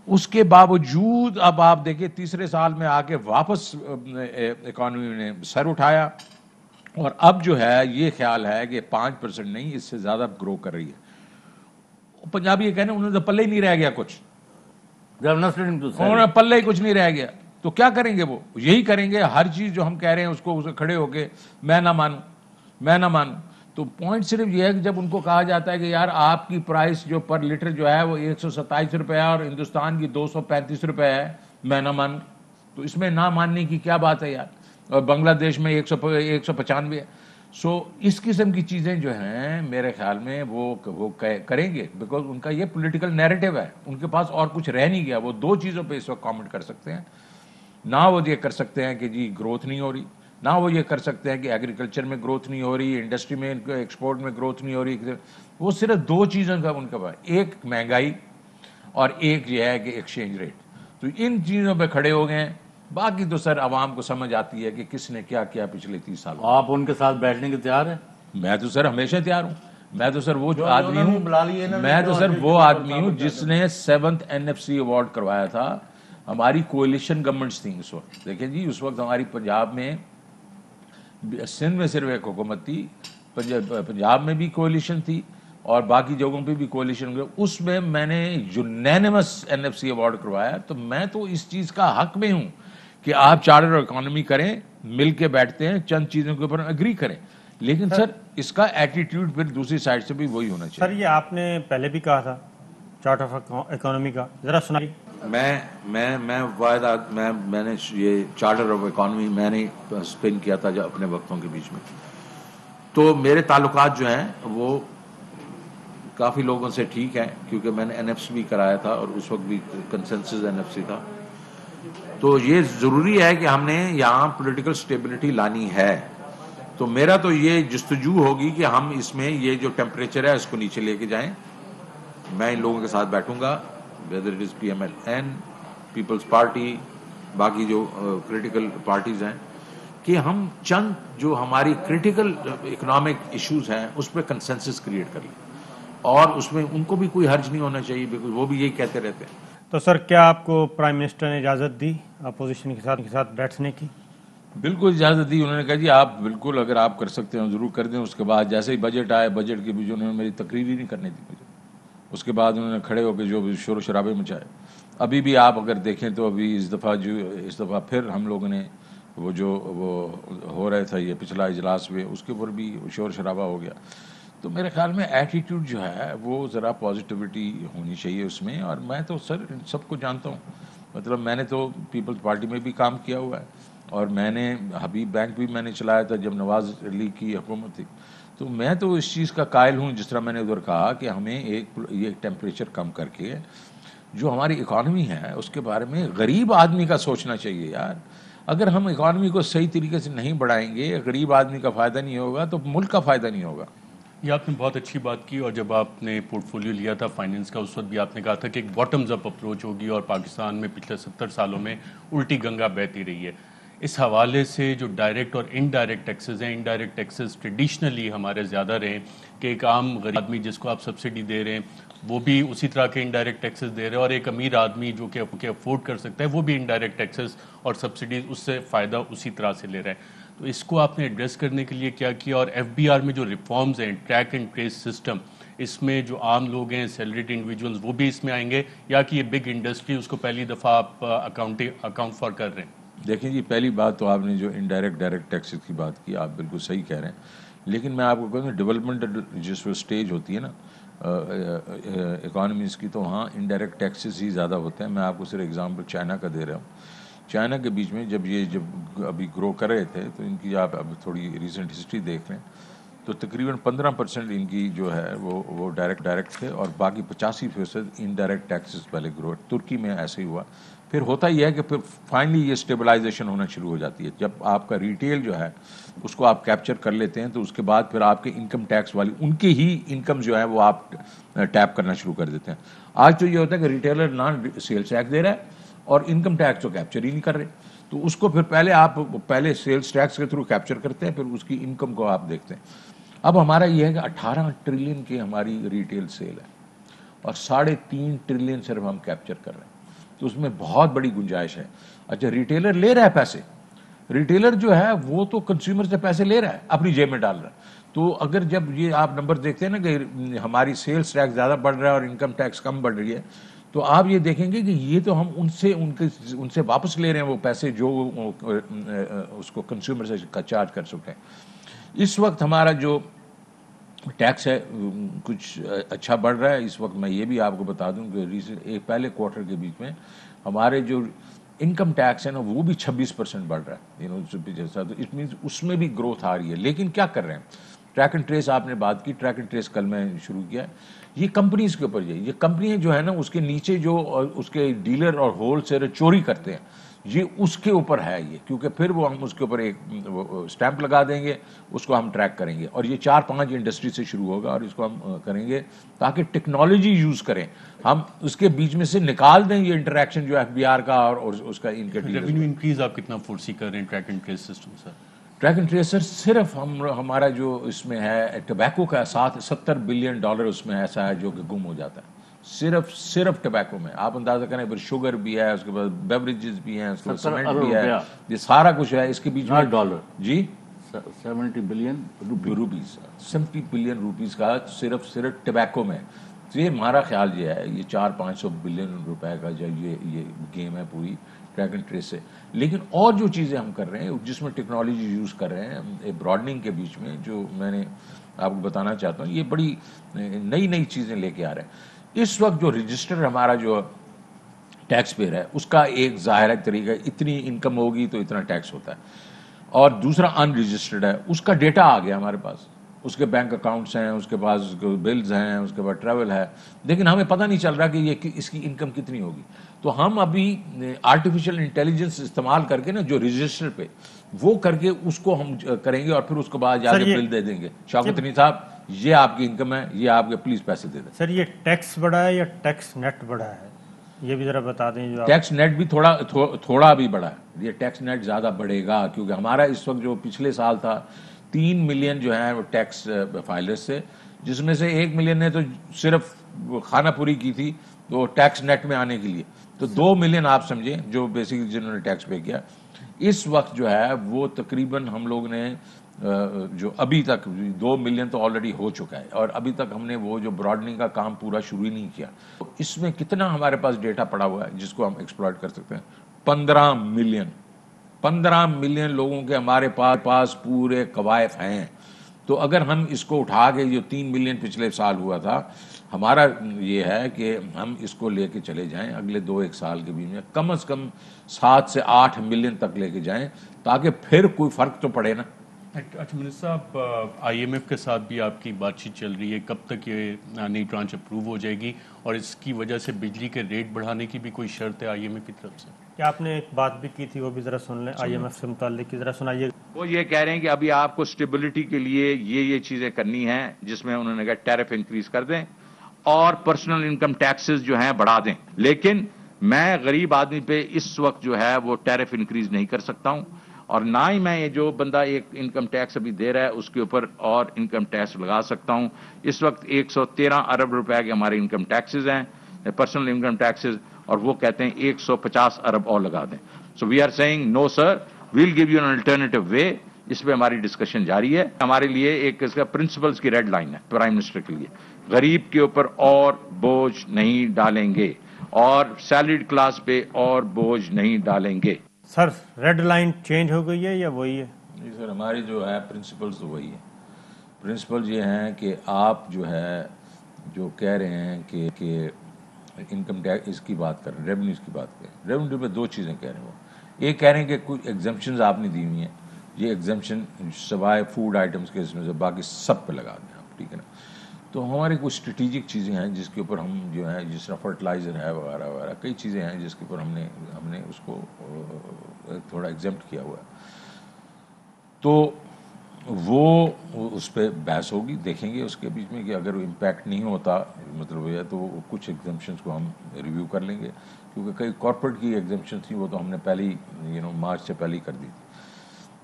اس کے باوجود اب آپ دیکھیں تیسرے سال میں آ کے واپس اکانومی نے سر اٹھایا، اور اب جو ہے یہ خیال ہے کہ 5% نہیں، اس سے زیادہ گرو کر رہی ہے. پنجابی یہ کہنے انہوں نے پلے ہی نہیں رہ گیا کچھ، پلے ہی کچھ نہیں رہ گیا. تو کیا کریں گے؟ وہ یہی کریں گے، ہر چیز جو ہم کہہ رہے ہیں اس کو کھڑے ہو کے میں نہ مانوں. تو پوائنٹ صرف یہ ہے کہ جب ان کو کہا جاتا ہے کہ یار آپ کی پرائس جو پر لیٹر جو ہے وہ 127 روپے ہے اور ہندوستان کی 235 روپے ہے، میں نہ مانوں. تو اس میں نہ ماننے کی کیا بات ہے یار؟ اور بنگلہ دیش میں 195 ہے. سو اس قسم کی چیزیں جو ہیں میرے خیال میں وہ کریں گے، بیکاز ان کا یہ پولیٹیکل نیریٹو ہے، ان کے پاس اور کچھ رہ نہیں گیا. وہ 2 چیزوں پہ اس وقت کامنٹ کر سکتے ہیں، نہ وہ یہ کر سکتے ہیں کہ جی گروتھ نہیں ہو رہی، نہ وہ یہ کر سکتے ہیں کہ ایگریکلچر میں گروتھ نہیں ہو رہی، انڈسٹری میں ایکسپورٹ میں گروتھ نہیں ہو رہی. وہ صرف 2 چیزوں کا ان کے پاس، ایک مہنگائی اور ایک یہ ہے کہ ایکسچینج ریٹ. تو ان چیزوں پہ کھڑے ہو گئے ہیں. باقی تو سر عوام کو سمجھ آتی ہے کہ کس نے کیا کیا پچھلے 30 سالوں. آپ ان کے ساتھ بیٹھنے کے تیار ہیں؟ میں تو سر ہمیشہ تیار ہوں. میں تو سر وہ آدمی ہوں جس نے 7th NFC ایوارڈ کروایا تھا. ہماری کولیشن گورنمنٹس تھیں اس وقت. دیکھیں جی اس وقت ہماری پنجاب میں، سندھ میں صرف ایک حکومت تھی، پنجاب میں بھی کولیشن تھی اور باقی جگہوں پہ بھی کولیشن. اس میں نے یونینیمس NFC ایوارڈ کروایا. تو میں تو اس چیز کا حق میں ہوں کہ آپ چارٹر اکانومی کریں، مل کے بیٹھتے ہیں، چند چیزوں کے اوپر اگری کریں. لیکن سر اس کا ایٹیٹیوڈ پھر دوسری سائڈ سے بھی وہی ہونا چاہیے. سر یہ آپ نے پہلے بھی کہا تھا چارٹ آف اکانومی کا، ذرا سنائیے. میں نے یہ چارٹر آف اکانومی میں نے اسپن کیا تھا اپنے وقتوں کے بیچ میں. تو میرے تعلقات جو ہیں وہ کافی لوگوں سے ٹھیک ہیں، کیونکہ میں نے NFC بھی کرایا تھا اور اس وقت بھی کنسنسس NFC تھا. تو یہ ضروری ہے کہ ہم نے یہاں پولیٹیکل سٹیبلٹی لانی ہے. تو میرا تو یہ جستجو ہوگی کہ ہم اس میں یہ جو ٹیمپریچر ہے اس کو نیچے لے کے جائیں. میں ان لوگوں کے ساتھ بیٹھوں گا، whether it is PMLN، Peoples Party, باقی جو کریٹیکل پارٹیز ہیں، کہ ہم چند جو ہماری کریٹیکل اکنامک ایشوز ہیں اس پہ کنسنسس کریٹ کر لیں. اور اس میں ان کو بھی کوئی حرج نہیں ہونا چاہیے، بیکاز وہ بھی یہی کہتے رہتے ہیں تو سر کیا آپ کو پرائم منسٹر نے اجازت دی اپوزیشن کے ساتھ بیٹھنے کی؟ بالکل اجازت دی. انہوں نے کہا جی آپ بالکل اگر آپ کر سکتے ہیں ضرور کر دیں. اس کے بعد جیسے ہی بجٹ آئے, بجٹ کے بیچ انہوں نے میری تقریر ہی نہیں کرنے دی مجھے. اس کے بعد انہوں نے کھڑے ہو کے جو شور و شرابے مچائے. ابھی بھی آپ اگر دیکھیں تو ابھی اس دفعہ پھر ہم لوگوں نے وہ ہو رہا تھا یہ پچھلا اجلاس میں, اس کے اوپر بھی شور شرابہ ہو گیا. تو میرے خیال میں ایٹیٹیوڈ جو ہے وہ ذرا پازیٹیوٹی ہونی چاہیے اس میں. اور میں تو سر ان سب کو جانتا ہوں, مطلب میں نے تو پیپلز پارٹی میں بھی کام کیا ہوا ہے, اور میں نے حبیب بینک بھی میں نے چلایا تھا جب نواز لیگ کی حکومت تھی. تو میں تو اس چیز کا قائل ہوں, جس طرح میں نے ادھر کہا کہ ہمیں یہ ٹیمپریچر کم کر کے جو ہماری اکانومی ہے اس کے بارے میں غریب آدمی کا سوچنا چاہیے یار. اگر ہم اکانومی کو صحیح طریقے سے نہیں بڑھائیں گے, غریب آدمی کا فائدہ نہیں ہوگا تو ملک کا فائدہ نہیں ہوگا. یہ آپ نے بہت اچھی بات کی, اور جب آپ نے پورٹ فولیو لیا تھا فائنینس کا اس وقت بھی آپ نے کہا تھا کہ ایک باٹمز اپ اپروچ ہوگی, اور پاکستان میں پچھلے 70 سالوں میں الٹی گنگا بہتی رہی ہے. اس حوالے سے جو ڈائریکٹ اور انڈائریکٹ ٹیکسز ہیں, انڈائریکٹ ٹیکسز ٹریڈیشنلی ہمارے زیادہ رہے کہ ایک عام غریب آدمی جس کو آپ سبسڈی دے رہے ہیں وہ بھی اسی طرح کے انڈائریکٹ ٹیکسز دے رہے ہیں, اور ایک امیر آدمی جو کہ افورڈ کر سکتا ہے وہ بھی انڈائریکٹ ٹیکسز اور سبسڈیز اس سے فائدہ اسی طرح سے لے رہا ہے. تو اس کو آپ نے ایڈریس کرنے کے لیے کیا کیا, اور ایف بی آر میں جو ریفارمز ہیں, ٹریک اینڈ ٹریس سسٹم, اس میں جو عام لوگ ہیں, سیلریڈ انڈیویجولز, وہ بھی اس میں آئیں گے, یا کہ یہ بگ انڈسٹری اس کو پہلی دفعہ آپ اکاؤنٹ فار کر رہے ہیں؟ دیکھیں جی, پہلی بات تو آپ نے جو انڈائریکٹ ڈائریکٹ ٹیکسز کی بات کی, آپ بالکل صحیح کہہ رہے ہیں. لیکن میں آپ کو کہوں گا ڈیولپمنٹ جس وہ اسٹیج ہوتی ہے نا اکانومیز کی, تو وہاں انڈائریکٹ ٹیکسز ہی زیادہ ہوتے ہیں. میں آپ کو صرف ایگزامپل چائنا کا دے رہا ہوں. چائنا کے بیچ میں جب ابھی گرو کر رہے تھے تو ان کی آپ اب تھوڑی ریسنٹ ہسٹری دیکھ لیں تو تقریباً 15% ان کی جو ہے وہ ڈائریکٹ تھے, اور باقی 85% انڈائریکٹ ٹیکسز پہلے گرو. ترکی میں ایسے ہی ہوا. پھر ہوتا یہ ہے کہ پھر فائنلی یہ اسٹیبلائزیشن ہونا شروع ہو جاتی ہے. جب آپ کا ریٹیل جو ہے اس کو آپ کیپچر کر لیتے ہیں تو اس کے بعد پھر آپ کے انکم ٹیکس والی ان کی ہی انکم جو ہے وہ آپ ٹیپ کرنا شروع کر دیتے ہیں. آج تو یہ ہوتا ہے کہ ریٹیلر نان سیلز ٹیکس دے رہا ہے اور انکم ٹیکس تو کیپچر ہی نہیں کر رہے, تو اس کو پھر پہلے سیلز ٹیکس کے تھرو کیپچر کرتے ہیں, پھر اس کی انکم کو آپ دیکھتے ہیں. اب ہمارا یہ ہے کہ 18 ٹریلین کی ہماری ریٹیل سیل ہے اور 3.5 ٹریلین صرف ہم کیپچر کر رہے ہیں, تو اس میں بہت بڑی گنجائش ہے. اچھا, ریٹیلر لے رہا ہے پیسے, ریٹیلر جو ہے وہ تو کنزیومر سے پیسے لے رہا ہے, اپنی جیب میں ڈال رہا ہے. تو اگر جب یہ آپ نمبر دیکھتے ہیں نا کہ ہماری سیلز ٹیکس زیادہ بڑھ رہا ہے اور انکم ٹیکس کم بڑھ رہی ہے, تو آپ یہ دیکھیں گے کہ یہ تو ہم ان سے واپس لے رہے ہیں وہ پیسے جو اس کو کنزیومر سے چارج کر سکتے ہیں. اس وقت ہمارا جو ٹیکس ہے کچھ اچھا بڑھ رہا ہے. اس وقت میں یہ بھی آپ کو بتا دوں کہ پہلے کوارٹر کے بیچ میں ہمارے جو انکم ٹیکس ہے نا وہ بھی 26% بڑھ رہا ہے. تو اٹ مینس اس میں بھی گروتھ آ رہی ہے. لیکن کیا کر رہے ہیں, ٹریک اینڈ ٹریس آپ نے بات کی, ٹریک اینڈ ٹریس کل میں شروع کیا ہے. یہ کمپنیز کے اوپر یہ کمپنیاں جو ہے نا اس کے نیچے جو اس کے ڈیلر اور ہول سیلر چوری کرتے ہیں, یہ اس کے اوپر ہے یہ, کیونکہ پھر وہ ہم اس کے اوپر ایک اسٹیمپ لگا دیں گے, اس کو ہم ٹریک کریں گے, اور یہ 4-5 انڈسٹری سے شروع ہوگا, اور اس کو ہم کریں گے تاکہ ٹیکنالوجی یوز کریں, ہم اس کے بیچ میں سے نکال دیں یہ انٹریکشن جو ایف بی آر کا اور اس کا ان کے ریونیو انکریز آپ کتنا فورسی کر رہے ہیں ٹریک اینڈ ٹریس سسٹم سے؟ ٹریک اینڈ ٹریس سر صرف ہمارا جو اس میں ہے ٹبیکو کا $70 بلین اس میں ایسا ہے جو کہ گم ہو جاتا ہے, صرف ٹبیکو میں. آپ اندازہ کریں, پھر شوگر بھی ہے, اس کے بعد بیوریجز بھی ہیں, اس کے بعد سیمنٹ بھی ہے, یہ سارا کچھ ہے. اس کے بیچ میں ڈالر جی 70 بلین روپیز 70 بلین روپیز کا صرف ٹبیکو میں. تو یہ ہمارا خیال یہ ہے, یہ 400-500 بلین روپے کا جو یہ گیم ہے پوری ٹریک اینڈ ٹریس سے. لیکن اور جو چیزیں ہم کر رہے ہیں جس میں ٹیکنالوجی یوز کر رہے ہیں براڈننگ کے بیچ میں, جو میں نے آپ کو بتانا چاہتا ہوں, یہ بڑی نئی چیزیں لے کے آ رہے ہیں. اس وقت جو رجسٹر ہمارا جو ٹیکس پیئر ہے اس کا ایک ظاہر طریقہ, اتنی انکم ہوگی تو اتنا ٹیکس ہوتا ہے, اور دوسرا ان رجسٹرڈ ہے, اس کا ڈیٹا آ گیا ہمارے پاس, اس کے بینک اکاؤنٹس ہیں, اس کے پاس بلز ہیں, اس کے بعد ٹریول ہے, لیکن ہمیں پتہ نہیں چل رہا کہ یہ اس کی انکم کتنی ہوگی. تو ہم ابھی آرٹیفیشیل انٹیلیجنس استعمال کر کے نا جو رجسٹر پہ وہ کر کے اس کو ہم کریں گے, اور پھر اس کے بعد جا کے بل دے دیں گے, شوکت علی صاحب یہ آپ کی انکم ہے, یہ آپ کے پلیز پیسے دے دیں. سر یہ ٹیکس بڑھا ہے یا ٹیکس نیٹ بڑھا ہے, یہ بھی ذرا بتا دیں. جو ٹیکس نیٹ بھی تھوڑا بھی بڑھا ہے, یہ ٹیکس نیٹ زیادہ بڑھے گا, کیونکہ ہمارا اس وقت جو پچھلے سال تھا 3 ملین جو ہیں وہ ٹیکس فائلرز سے, جس میں سے 1 ملین نے تو صرف خانہ پوری کی تھی, تو ٹیکس نیٹ میں آنے کے لیے تو 2 ملین آپ سمجھیں جو بیسکلی جنہوں نے ٹیکس پے کیا اس وقت جو ہے وہ تقریباً ہم لوگ نے جو ابھی تک 2 ملین تو آلریڈی ہو چکا ہے اور ابھی تک ہم نے وہ جو براڈننگ کا کام پورا شروع ہی نہیں کیا. اس میں کتنا ہمارے پاس ڈیٹا پڑا ہوا ہے جس کو ہم ایکسپلائٹ کر سکتے ہیں. 15 ملین لوگوں کے ہمارے پاس پورے قوائف ہیں. تو اگر ہم اس کو اٹھا کے جو 3 ملین پچھلے سال ہوا تھا ہمارا یہ ہے کہ ہم اس کو لے کے چلے جائیں اگلے 2-1 سال کے بیچ میں کم از کم 7 سے 8 ملین تک لے کے جائیں تاکہ پھر کوئی فرق تو پڑے نا. اچھا منسٹر صاحب، آئی ایم ایف کے ساتھ بھی آپ کی بات چیت چل رہی ہے، کب تک یہ نئی ٹرانچ اپروو ہو جائے گی اور اس کی وجہ سے بجلی کے ریٹ بڑھانے کی بھی کوئی شرط ہے آئی ایم ایف کی طرف سے؟ کیا آپ نے ایک بات بھی کی تھی وہ بھی ذرا سن لیں آئی ایم ایف سے متعلق کی، ذرا سنائیے. وہ یہ کہہ رہے ہیں کہ ابھی آپ کو سٹیبلٹی کے لیے یہ چیزیں کرنی ہیں جس میں انہوں نے کہا ٹیرف انکریز کر دیں اور پرسنل انکم ٹیکسز جو ہیں بڑھا دیں. لیکن میں غریب آدمی پہ اس وقت جو ہے وہ ٹیرف انکریز نہیں کر سکتا ہوں اور نہ ہی میں یہ جو بندہ ایک انکم ٹیکس ابھی دے رہا ہے اس کے اوپر اور انکم ٹیکس لگا سکتا ہوں. اس وقت 113 ارب روپے کے ہمارے انکم ٹیکسز ہیں پرسنل انکم ٹیکسز اور وہ کہتے ہیں 150 ارب اور لگا دیں. So we are seeing no sir, well give you an alternative way. اس پہ ہماری ڈسکشن جاری ہے. ہمارے لیے ایک اس کا پرنسپلز کی ریڈ لائن ہے پرائم منسٹر کے لیے، غریب کے اوپر اور بوجھ نہیں ڈالیں گے اور سیلریڈ کلاس پہ اور بوجھ نہیں ڈالیں گے. سر ریڈ لائن چینج ہو گئی ہے یا وہی ہے؟ جی سر، ہماری جو ہے پرنسپلز تو وہی ہے. پرنسپل یہ ہیں کہ آپ جو ہے جو کہہ رہے ہیں کہ انکم ٹیکس اس کی بات کر رہے ہیں، ریونیوز کی بات کر رہے ہیں. ریونیو میں 2 چیزیں کہہ رہے ہیں. وہ ایک کہہ رہے ہیں کہ کچھ ایگزمپشنز آپ نے دی ہوئی ہیں، یہ ایگزمپشن سوائے فوڈ آئٹمس کے اس میں سے باقی سب پہ لگا دیں آپ، ٹھیک ہے نا. تو ہماری کچھ اسٹریٹجک چیزیں ہیں جس کے اوپر ہم جو ہے جس طرح فرٹیلائزر ہے وغیرہ وغیرہ کئی چیزیں ہیں جس کے اوپر ہم نے اس کو تھوڑا ایگزمپٹ کیا ہوا ہے. تو وہ اس پہ بحث ہوگی، دیکھیں گے اس کے بیچ میں کہ اگر امپیکٹ نہیں ہوتا مطلب یہ تو کچھ ایگزمپشنز کو ہم ریویو کر لیں گے کیونکہ کئی کارپوریٹ کی ایگزمپشن تھی وہ تو ہم نے پہلے ہی مارچ سے پہلے ہی کر دی تھی.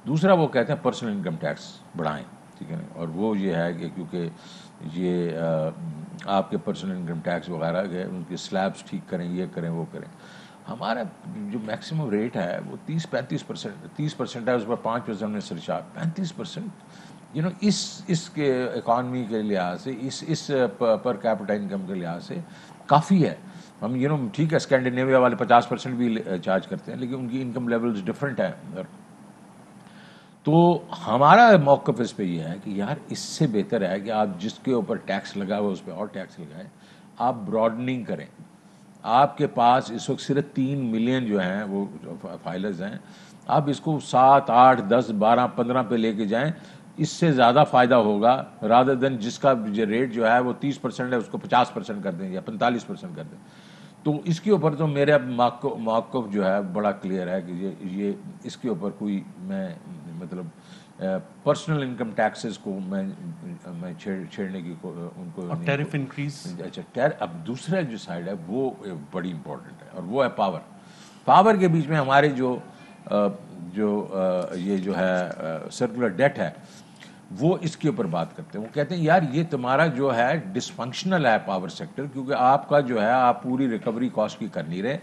دوسرا وہ کہتے ہیں پرسنل انکم ٹیکس بڑھائیں، ٹھیک ہے نا. اور وہ یہ ہے کہ کیونکہ یہ آپ کے پرسنل انکم ٹیکس وغیرہ کے ان کے سلیبس ٹھیک کریں، یہ کریں وہ کریں. ہمارا جو میکسیمم ریٹ ہے وہ 30-35%، 30% ہے، اس پر 5% میں سرچارج. 35% اس کے اکانومی کے لحاظ سے اس پر کیپٹا انکم کے لحاظ سے کافی ہے. ہم ٹھیک ہے اسکینڈینیویا والے 50% بھی چارج کرتے ہیں لیکن ان کی انکم لیولز ڈفرینٹ ہیں. تو ہمارا موقف اس پہ یہ ہے کہ یار اس سے بہتر ہے کہ آپ جس کے اوپر ٹیکس لگا ہوا اس پہ اور ٹیکس لگائیں، آپ براڈننگ کریں. آپ کے پاس اس وقت صرف 3 ملین جو ہیں وہ فائلرز ہیں، آپ اس کو 7, 8, 10, 12, 15 پہ لے کے جائیں. اس سے زیادہ فائدہ ہوگا رادر دین جس کا ریٹ جو ہے وہ 30% ہے اس کو 50% کر دیں یا 45% کر دیں. تو اس کے اوپر تو میرا موقف جو ہے بڑا کلیئر ہے کہ یہ اس کے اوپر کوئی میں مطلب پرسنل انکم ٹیکسز کو میں چھیڑنے کی ان کو ٹیرف انکریز. اچھا اب دوسرا جو سائڈ ہے وہ بڑی امپورٹنٹ ہے اور وہ ہے پاور کے بیچ میں ہمارے جو یہ جو ہے سرکولر ڈیٹ ہے وہ اس کے اوپر بات کرتے ہیں. وہ کہتے ہیں یار یہ تمہارا جو ہے ڈسفنکشنل ہے پاور سیکٹر کیونکہ آپ کا جو ہے آپ پوری ریکوری کاسٹ کی کر نہیں رہے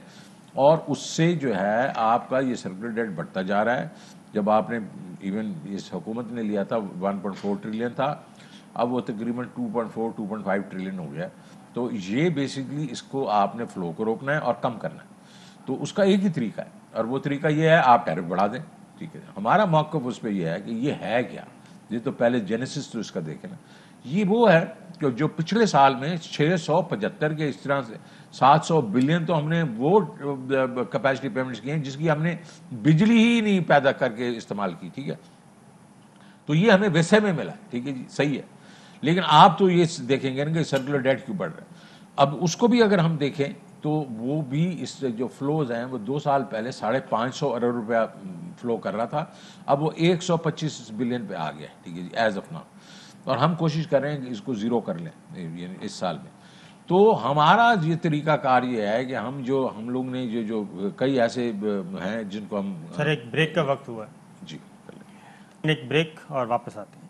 اور اس سے جو ہے آپ کا یہ سرکولر ڈیٹ بڑھتا جا رہا ہے. جب آپ نے ایون اس حکومت نے لیا تھا 1.4 ٹریلین تھا، اب وہ تقریباً 2.4-2.5 ٹریلین ہو گیا. تو یہ بیسکلی اس کو آپ نے فلو کو روکنا ہے اور کم کرنا ہے. تو اس کا ایک ہی طریقہ ہے اور وہ طریقہ یہ ہے آپ ٹیرف بڑھا دیں، ٹھیک ہے. ہمارا موقف اس پہ یہ ہے کہ یہ ہے کیا، یہ تو پہلے جینیسس تو اس کا دیکھیں نا. یہ وہ ہے کہ جو پچھلے سال میں 675 کے اس طرح سے 700 بلین تو ہم نے وہ کیپیسٹی پیمنٹس کی ہیں جس کی ہم نے بجلی ہی نہیں پیدا کر کے استعمال کی، ٹھیک ہے. تو یہ ہمیں ویسے میں ملا، ٹھیک ہے جی، صحیح ہے. لیکن آپ تو یہ دیکھیں گے نا کہ سرکولر ڈیٹ کیوں بڑھ رہا ہے. اب اس کو بھی اگر ہم دیکھیں تو وہ بھی اس جو فلوز ہیں وہ 2 سال پہلے 550 ارب روپیہ فلو کر رہا تھا، اب وہ 125 بلین پہ آ گیا، ٹھیک ہے جی، ایز آف ناؤ. اور ہم کوشش کر رہے ہیں کہ اس کو زیرو کر لیں یعنی اس سال میں. تو ہمارا یہ طریقہ کار یہ ہے کہ ہم لوگ نے جو کئی ایسے ہیں جن کو ہم سر ایک بریک کا وقت ہوا ہے جی ایک بریک اور واپس آتے ہیں.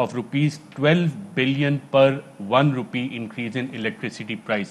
of rupees 12 billion per 1 rupee increase in electricity price।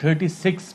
36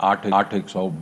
800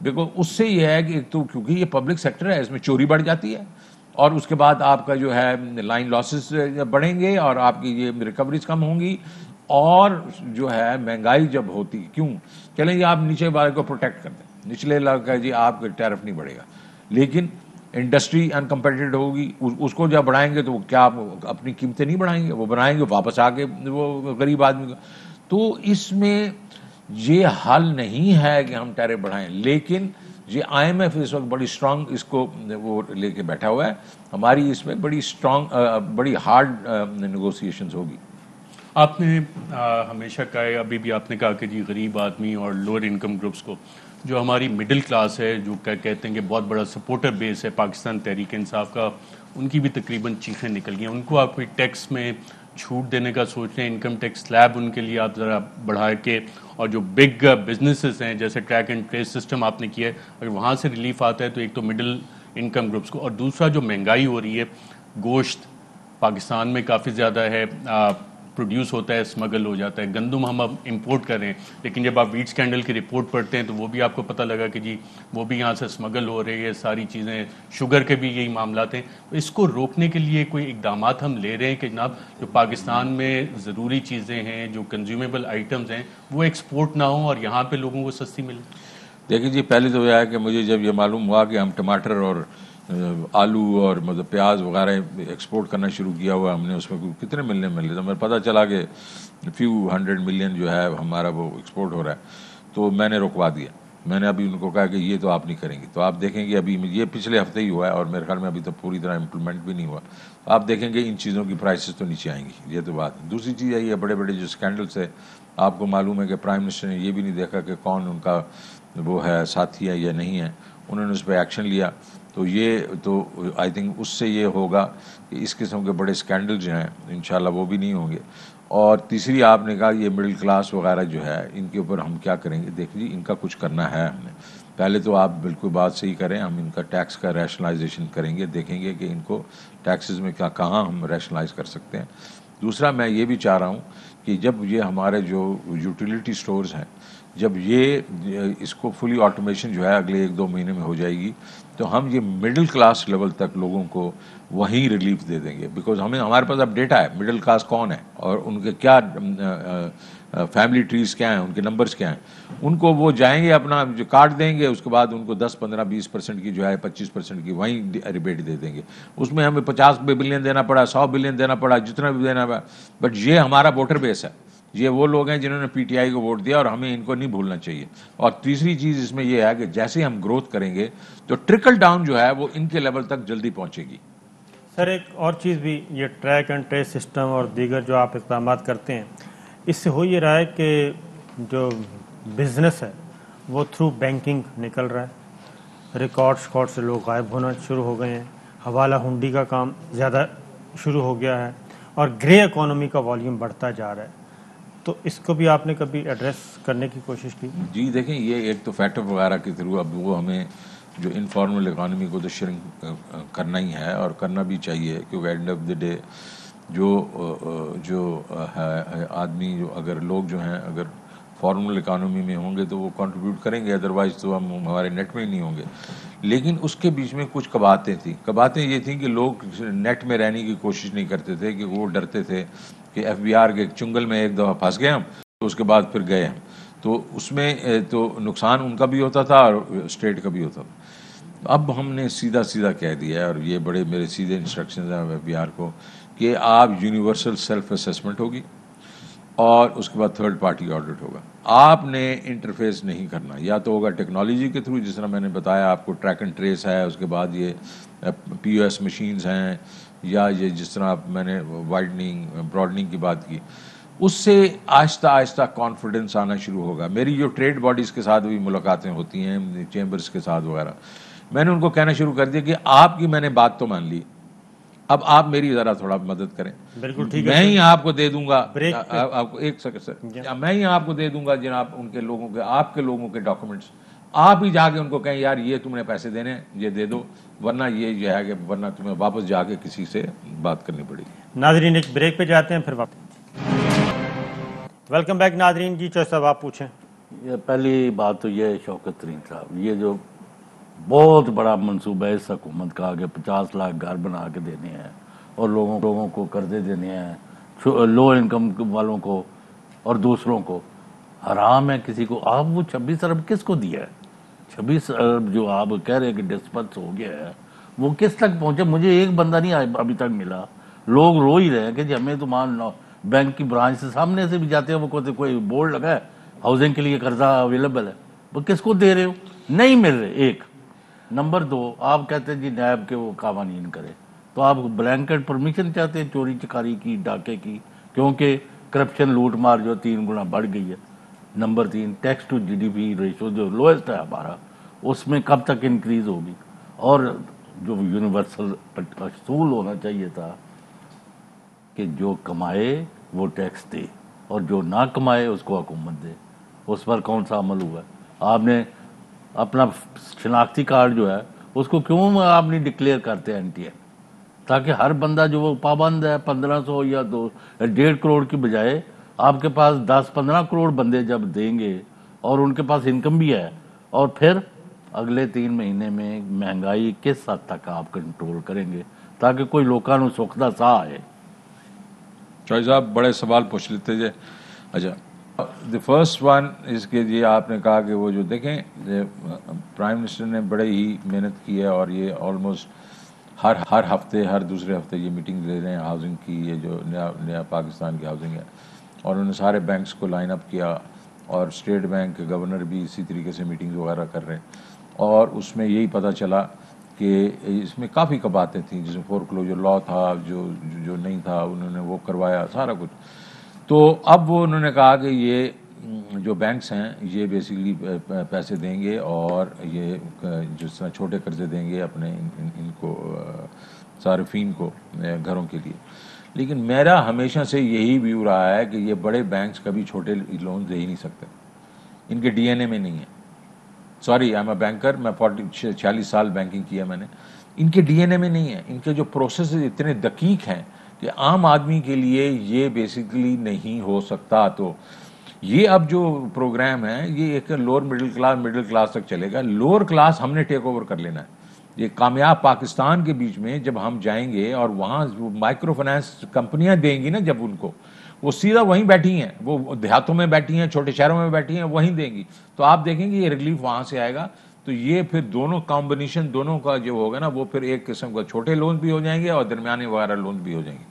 because اس سے یہ ہے کہ ایک تو کیونکہ یہ پبلک سیکٹر ہے، اس میں چوری بڑھ جاتی ہے، اور اس کے بعد آپ کا جو ہے لائن لاسز بڑھیں گے اور آپ کی یہ ریکوریز کم ہوں گی، اور جو ہے مہنگائی جب ہوتی، کیوں چلیں جی آپ نیچے والے کو پروٹیکٹ کر دیں، نچلے علاقے کا جی آپ کا ٹیرف نہیں بڑھے گا، لیکن انڈسٹری انکمپیٹیٹو ہوگی، اس کو جب بڑھائیں گے تو وہ کیا اپنی قیمتیں نہیں بڑھائیں گے، وہ بڑھائیں گے واپس آ کے وہ غریب آدمی کا. تو اس میں یہ حل نہیں ہے کہ ہم ٹیرف بڑھائیں، لیکن یہ آئی ایم ایف اس وقت بڑی اسٹرانگ اس کو وہ لے کے بیٹھا ہوا ہے، ہماری اس میں بڑی اسٹرانگ بڑی ہارڈ نیگوسیشنز ہوگی. آپ نے ہمیشہ کہا ہے، ابھی بھی آپ نے کہا کہ جی غریب آدمی اور لوور انکم گروپس کو، جو ہماری مڈل کلاس ہے، جو کہتے ہیں کہ بہت بڑا سپورٹر بیس ہے پاکستان تحریک انصاف کا، ان کی بھی تقریباً چیخیں نکل گئی ہیں. ان کو آپ کوئی ٹیکس میں چھوٹ دینے کا سوچ رہے ہیں؟ انکم ٹیکس سلیب ان کے لیے آپ ذرا بڑھا کے، اور جو بگ بزنسز ہیں جیسے ٹریک اینڈ ٹریس سسٹم آپ نے کیا ہے، اگر وہاں سے ریلیف آتا ہے تو ایک تو مڈل انکم گروپس کو، اور دوسرا جو مہنگائی ہو رہی ہے، گوشت پاکستان میں کافی زیادہ ہے، پروڈیوس ہوتا ہے، اسمگل ہو جاتا ہے، گندم ہم اب امپورٹ کر رہے ہیں، لیکن جب آپ ویٹ اسکینڈل کی رپورٹ پڑھتے ہیں تو وہ بھی آپ کو پتہ لگا کہ جی وہ بھی یہاں سے اسمگل ہو رہی ہے، ساری چیزیں، شوگر کے بھی یہی معاملات ہیں. تو اس کو روکنے کے لیے کوئی اقدامات ہم لے رہے ہیں کہ جناب جو پاکستان میں ضروری چیزیں ہیں، جو کنزیومیبل آئٹمز ہیں، وہ ایکسپورٹ نہ ہوں اور یہاں پہ لوگوں کو سستی ملے؟ دیکھیں جی، پہلے تو یہ ہے کہ مجھے جب یہ معلوم ہوا کہ ہم ٹماٹر اور آلو اور مطلب پیاز وغیرہ ایکسپورٹ کرنا شروع کیا ہوا، ہم نے اس میں کتنے ملنے تو مجھے پتہ چلا کہ فیو 100 ملین جو ہے ہمارا وہ ایکسپورٹ ہو رہا ہے، تو میں نے رکوا دیا. میں نے ابھی ان کو کہا کہ یہ تو آپ نہیں کریں گے. تو آپ دیکھیں گے ابھی یہ پچھلے ہفتے ہی ہوا ہے، اور میرے خیال میں ابھی تو پوری طرح امپلیمنٹ بھی نہیں ہوا. آپ دیکھیں گے ان چیزوں کی پرائسز تو نیچے آئیں گی، یہ تو بات ہے. دوسری چیز یہ بڑے بڑے جو اسکینڈلس ہے، آپ کو معلوم ہے کہ پرائم منسٹر نے یہ بھی نہیں دیکھا کہ کون ان کا وہ ہے ساتھی ہے یا نہیں ہے، انہوں نے اس پہ ایکشن لیا. تو یہ تو آئی تھنک اس سے یہ ہوگا کہ اس قسم کے بڑے اسکینڈل جو ہیں انشاءاللہ وہ بھی نہیں ہوں گے. اور تیسری آپ نے کہا یہ مڈل کلاس وغیرہ جو ہے ان کے اوپر ہم کیا کریں گے. دیکھ جی ان کا کچھ کرنا ہے ہم نے. پہلے تو آپ بالکل بات صحیح کریں، ہم ان کا ٹیکس کا ریشنلائزیشن کریں گے، دیکھیں گے کہ ان کو ٹیکسز میں کہاں ہم ریشنلائز کر سکتے ہیں. دوسرا میں یہ بھی چاہ رہا ہوں کہ جب یہ ہمارے جو یوٹیلیٹی سٹورز ہیں، جب یہ اس کو فلی آٹومیشن جو ہے اگلے 1-2 مہینے میں ہو جائے گی، تو ہم یہ مڈل کلاس لیول تک لوگوں کو وہیں ریلیف دے دیں گے. بیکاز ہمارے پاس اب ڈیٹا ہے مڈل کلاس کون ہے اور ان کے کیا فیملی ٹریز کیا ہیں، ان کے نمبرز کیا ہیں. ان کو وہ جائیں گے اپنا جو کارڈ دیں گے، اس کے بعد ان کو 10-15-20% کی جو ہے 25% کی وہیں ریبیٹ دے دیں گے. اس میں ہمیں 50 بلین دینا پڑا، 100 بلین دینا پڑا، جتنا بھی دینا پڑا. بٹ یہ ہمارا ووٹر بیس ہے، یہ وہ لوگ ہیں جنہوں نے پی ٹی آئی کو ووٹ دیا، اور ہمیں ان کو نہیں بھولنا چاہیے. اور تیسری چیز اس میں یہ ہے کہ جیسے ہم گروتھ کریں گے تو ٹرکل ڈاؤن جو ہے وہ ان کے لیول تک جلدی پہنچے گی. سر ایک اور چیز بھی، یہ ٹریک اینڈ ٹریس سسٹم اور دیگر جو آپ اقدامات کرتے ہیں، اس سے ہو یہ رہا ہے کہ جو بزنس ہے وہ تھرو بینکنگ نکل رہا ہے، ریکارڈ سے لوگ غائب ہونا شروع ہو گئے ہیں، حوالہ ہنڈی کا کام زیادہ شروع ہو گیا ہے، اور گرے اکانومی کا والیوم بڑھتا جا رہا ہے. تو اس کو بھی آپ نے کبھی ایڈریس کرنے کی کوشش کی؟ جی دیکھیں، یہ ایک تو فیکٹر وغیرہ کے تھرو اب وہ ہمیں جو انفارمل اکانومی کو تو شرنک کرنا ہی ہے، اور کرنا بھی چاہیے، کیونکہ اینڈ آف دی ڈے جو ہے آدمی، جو اگر لوگ جو ہیں اگر فارمل اکانومی میں ہوں گے تو وہ کنٹریبیوٹ کریں گے، ادروائز تو ہم ہمارے نیٹ میں ہی نہیں ہوں گے. لیکن اس کے بیچ میں کچھ کباتیں تھیں. کباتیں یہ تھیں کہ لوگ نیٹ میں رہنے کی کوشش نہیں کرتے تھے، کہ وہ ڈرتے تھے کہ ایف بی آر کے چنگل میں ایک دفعہ پھنس گئے ہم تو اس کے بعد پھر گئے ہم. تو اس میں تو نقصان ان کا بھی ہوتا تھا اور اسٹیٹ کا بھی ہوتا تھا. اب ہم نے سیدھا کہہ دیا ہے، اور یہ بڑے میرے سیدھے انسٹرکشنز ہیں ایف بی آر کو، کہ آپ یونیورسل سیلف اسیسمنٹ ہوگی اور اس کے بعد تھرڈ پارٹی آڈٹ ہوگا. آپ نے انٹرفیس نہیں کرنا، یا تو ہوگا ٹیکنالوجی کے تھرو، جس طرح میں نے بتایا آپ کو ٹریک اینڈ ٹریس ہے، اس کے بعد یہ پی او ایس مشینز ہیں، یا یہ جس طرح میں نے وائڈننگ براڈننگ کی بات کی. اس سے آہستہ کانفیڈنس آنا شروع ہوگا. میری جو ٹریڈ باڈیز کے ساتھ بھی ملاقاتیں ہوتی ہیں، چیمبرز کے ساتھ وغیرہ، میں نے ان کو کہنا شروع کر دیا کہ آپ کی میں نے بات تو مان لی، اب آپ میری ذرا تھوڑا مدد کریں. بالکل ٹھیک ہے، میں ہی آپ کو دے دوں گا، آپ کو ایک سیکنڈ سر، میں ہی آپ کو دے دوں گا جناب ان کے لوگوں کے، آپ کے لوگوں کے ڈاکومنٹس. آپ ہی جا کے ان کو کہیں یار یہ تم نے پیسے دینے ہیں، یہ دے دو، ورنہ یہ ہے کہ ورنہ تمہیں واپس جا کے کسی سے بات کرنی پڑے گی. ناظرین ایک بریک پہ جاتے ہیں، پھر واپس. ویلکم بیک ناظرین. جی چوہے صاحب آپ پوچھیں. یہ پہلی بات تو یہ ہے شوکت ترین صاحب، یہ جو بہت بڑا منصوبہ ہے اس حکومت کا کہ 50 لاکھ گھر بنا کے دینے ہیں اور لوگوں کو قرضے دینے ہیں، لو انکم والوں کو اور دوسروں کو، حرام ہے کسی کو۔ آپ وہ 26 ارب کس کو دیا ہے؟ 26 ارب جو آپ کہہ رہے ہیں کہ ڈسپرس ہو گیا ہے، وہ کس تک پہنچا؟ مجھے ایک بندہ نہیں ابھی تک ملا۔ لوگ رو ہی رہے ہیں کہ جی ہمیں تو مان لو بینک کی برانچ سے سامنے سے بھی جاتے ہیں، وہ کہتے کوئی بورڈ لگا ہے ہاؤسنگ کے لیے قرضہ اویلیبل ہے، وہ کس کو دے رہے ہو؟ نہیں مل رہے۔ ایک نمبر 2، آپ کہتے ہیں جی نیب کے وہ قوانین کرے، تو آپ بلینکٹ پرمیشن چاہتے ہیں چوری چکاری کی، ڈاکے کی، کیونکہ کرپشن لوٹ مار جو 3 گنا بڑھ گئی ہے۔ Number 3، tax to G D پی ریشو جو لوئسٹ ہے ہمارا، اس میں کب تک انکریز ہوگی؟ اور جو یونیورسل اصول ہونا چاہیے تھا کہ جو کمائے وہ ٹیکس دے اور جو نہ کمائے اس کو حکومت دے، اس پر کون سا عمل ہوا ہے؟ آپ نے اپنا شناختی کارڈ جو ہے اس کو کیوں آپ نہیں ڈکلیئر کرتے این ٹی ایم، تاکہ ہر بندہ جو وہ پابند ہے 1500 یا 1.5 کروڑ کی بجائے آپ کے پاس 10-15 کروڑ بندے جب دیں گے اور ان کے پاس انکم بھی ہے، اور پھر اگلے 3 مہینے میں مہنگائی کس حد تک آپ کنٹرول کریں گے تاکہ کوئی لوگوں کو سوکھدا سا آئے؟ چوہدری صاحب بڑے سوال پوچھ لیتے جی۔ اچھا، دی فرسٹ ون اس کے جی آپ نے کہا کہ وہ جو دیکھیں پرائم منسٹر نے بڑے ہی محنت کی ہے، اور یہ آلموسٹ ہر ہفتے ہر دوسرے ہفتے یہ میٹنگ لے رہے ہیں ہاؤسنگ کی، یہ جو نیا پاکستان کی ہاؤسنگ ہے، اور انہوں نے سارے بینکس کو لائن اپ کیا، اور اسٹیٹ بینک کے گورنر بھی اسی طریقے سے میٹنگ وغیرہ کر رہے ہیں، اور اس میں یہی پتہ چلا کہ اس میں کافی باتیں تھیں، جس میں فور کلوجر لا تھا جو نہیں تھا، انہوں نے وہ کروایا سارا کچھ۔ تو اب وہ انہوں نے کہا کہ یہ جو بینکس ہیں یہ بیسیکلی پیسے دیں گے، اور یہ جس طرح چھوٹے قرضے دیں گے اپنے ان کو صارفین کو گھروں کے لیے۔ لیکن میرا ہمیشہ سے یہی ویو رہا ہے کہ یہ بڑے بینکس کبھی چھوٹے لون دے ہی نہیں سکتے، ان کے ڈی این اے میں نہیں ہے۔ Sorry, I am a banker, میں 46 سال بینکنگ کیا میں نے، ان کے ڈی این اے میں نہیں ہے۔ ان کے جو پروسیسز اتنے دقیق ہیں کہ عام آدمی کے لیے یہ بیسیکلی نہیں ہو سکتا۔ تو یہ اب جو پروگرام ہے یہ ایک لوور مڈل کلاس تک چلے گا۔ لوور کلاس ہم نے ٹیک اوور کر لینا ہے۔ یہ کامیاب پاکستان کے بیچ میں جب ہم جائیں گے اور وہاں مائکرو فائنانس کمپنیاں دیں گی نا، جب ان کو، وہ سیدھا وہیں بیٹھی ہیں، وہ دیہاتوں میں بیٹھی ہیں، چھوٹے شہروں میں بیٹھی ہیں، وہیں دیں گی، تو آپ دیکھیں گے یہ ریلیف وہاں سے آئے گا۔ تو یہ پھر دونوں کمبینیشن دونوں کا جو ہوگا نا، وہ پھر ایک قسم کا چھوٹے لون بھی ہو جائیں گے اور درمیانے وغیرہ لون بھی ہو جائیں گے۔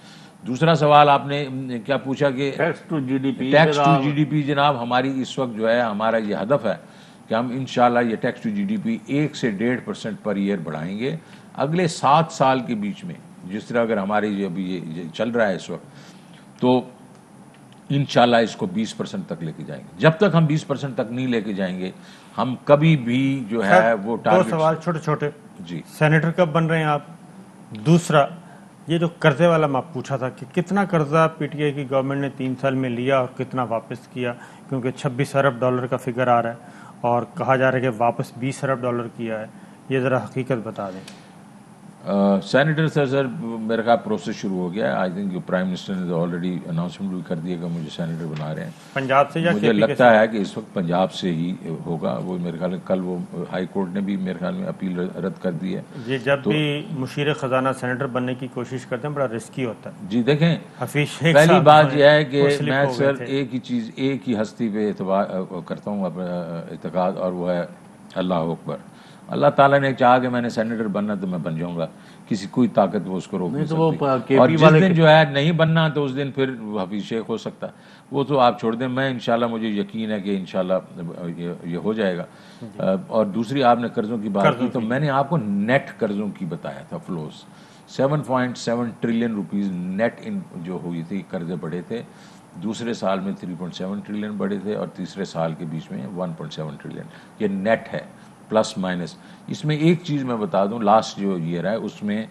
دوسرا سوال آپ نے کیا پوچھا کہ tax to G D P, tax to G D P, جناب ہماری اس وقت جو ہے ہمارا یہ ہدف ہے کہ ہم انشاءاللہ یہ ٹیکس ٹو جی ڈی پی 1 سے 1.5% پر ایئر بڑھائیں گے اگلے 7 سال کے بیچ میں۔ جس طرح اگر ہماری ابھی یہ چل رہا ہے اس وقت، تو انشاءاللہ اس کو 20% تک لے کے جائیں گے۔ جب تک ہم 20% تک نہیں لے کے جائیں گے، ہم کبھی بھی جو ہے وہ ٹارگٹ۔ 2 سوال چھوٹے چھوٹے۔ جی، سینیٹر کب بن رہے ہیں آپ؟ دوسرا، یہ جو قرضے والا میں پوچھا تھا کہ کتنا قرضہ پی ٹی آئی کی گورنمنٹ نے 3 سال میں لیا اور کتنا واپس کیا، کیونکہ 26 ارب ڈالر کا فگر آ رہا ہے اور کہا جا رہا ہے کہ واپس 20 ارب ڈالر کیا ہے، یہ ذرا حقیقت بتا دیں۔ سینیٹر سر میرا خیال پروسیس شروع ہو گیا ہے۔ آئی تھنک پرائم منسٹر نے آلریڈی اناؤنسمنٹ بھی کر دیا کہ مجھے سینیٹر بنا رہے ہیں۔ پنجاب سے یا مجھے لگتا ہے کہ اس وقت پنجاب سے ہی ہوگا۔ وہ میرے خیال کل وہ ہائی کورٹ نے بھی میرے خیال میں اپیل رد کر دی ہے۔ جی، جب بھی مشیر خزانہ سینیٹر بننے کی کوشش کرتے ہیں بڑا رسکی ہوتا ہے۔ جی دیکھیں، حفیظ شیخ پہلی صاحب بات یہ ہے کہ وہ slip میں ہو گئے سر تھے۔ ایک ہی چیز، ایک ہی ہستی پہ اعتبار کرتا ہوں اپنا اعتقاد، اور وہ ہے اللہ اکبر۔ اللہ تعالیٰ نے چاہا کہ میں نے سینیٹر بننا تو میں بن جاؤں گا، کسی کوئی طاقت وہ اس کو روک نہیں سکتی۔ اور جس دن جو ہے نہیں بننا تو اس دن پھر حفیظ شیخ ہو سکتا ہے، وہ تو آپ چھوڑ دیں۔ میں انشاءاللہ مجھے یقین ہے کہ انشاءاللہ یہ ہو جائے گا۔ اور دوسری آپ نے قرضوں کی بات کی، تو میں نے آپ کو نیٹ قرضوں کی بتایا تھا فلوز 7.7 ٹریلین روپیز نیٹ ان جو ہوئی تھی، قرضے بڑھے تھے۔ دوسرے سال میں 3.7 ٹریلین بڑھے تھے، اور تیسرے سال کے بیچ میں 1.7 ٹریلین۔ یہ نیٹ ہے، پلس مائنس۔ اس میں ایک چیز میں بتا دوں، لاسٹ جو ایئر ہے اس میں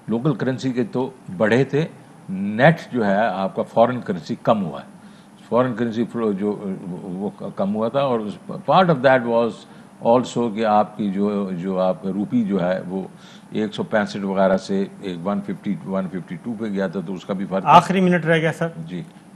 لوکل کرنسی کے تو بڑھے تھے، نیٹ جو ہے آپ کا فورن کرنسی کم ہوا ہے۔ فورن کرنسی فلو جو وہ کم ہوا تھا، اور part of that was also کہ آپ کی جو آپ روپی جو ہے وہ 165 وغیرہ سے 150 152 پہ گیا تھا، تو اس کا بھی فرق۔ آخری منٹ رہ گیا سر۔ جی،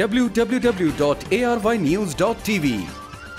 www.arYnews.tv।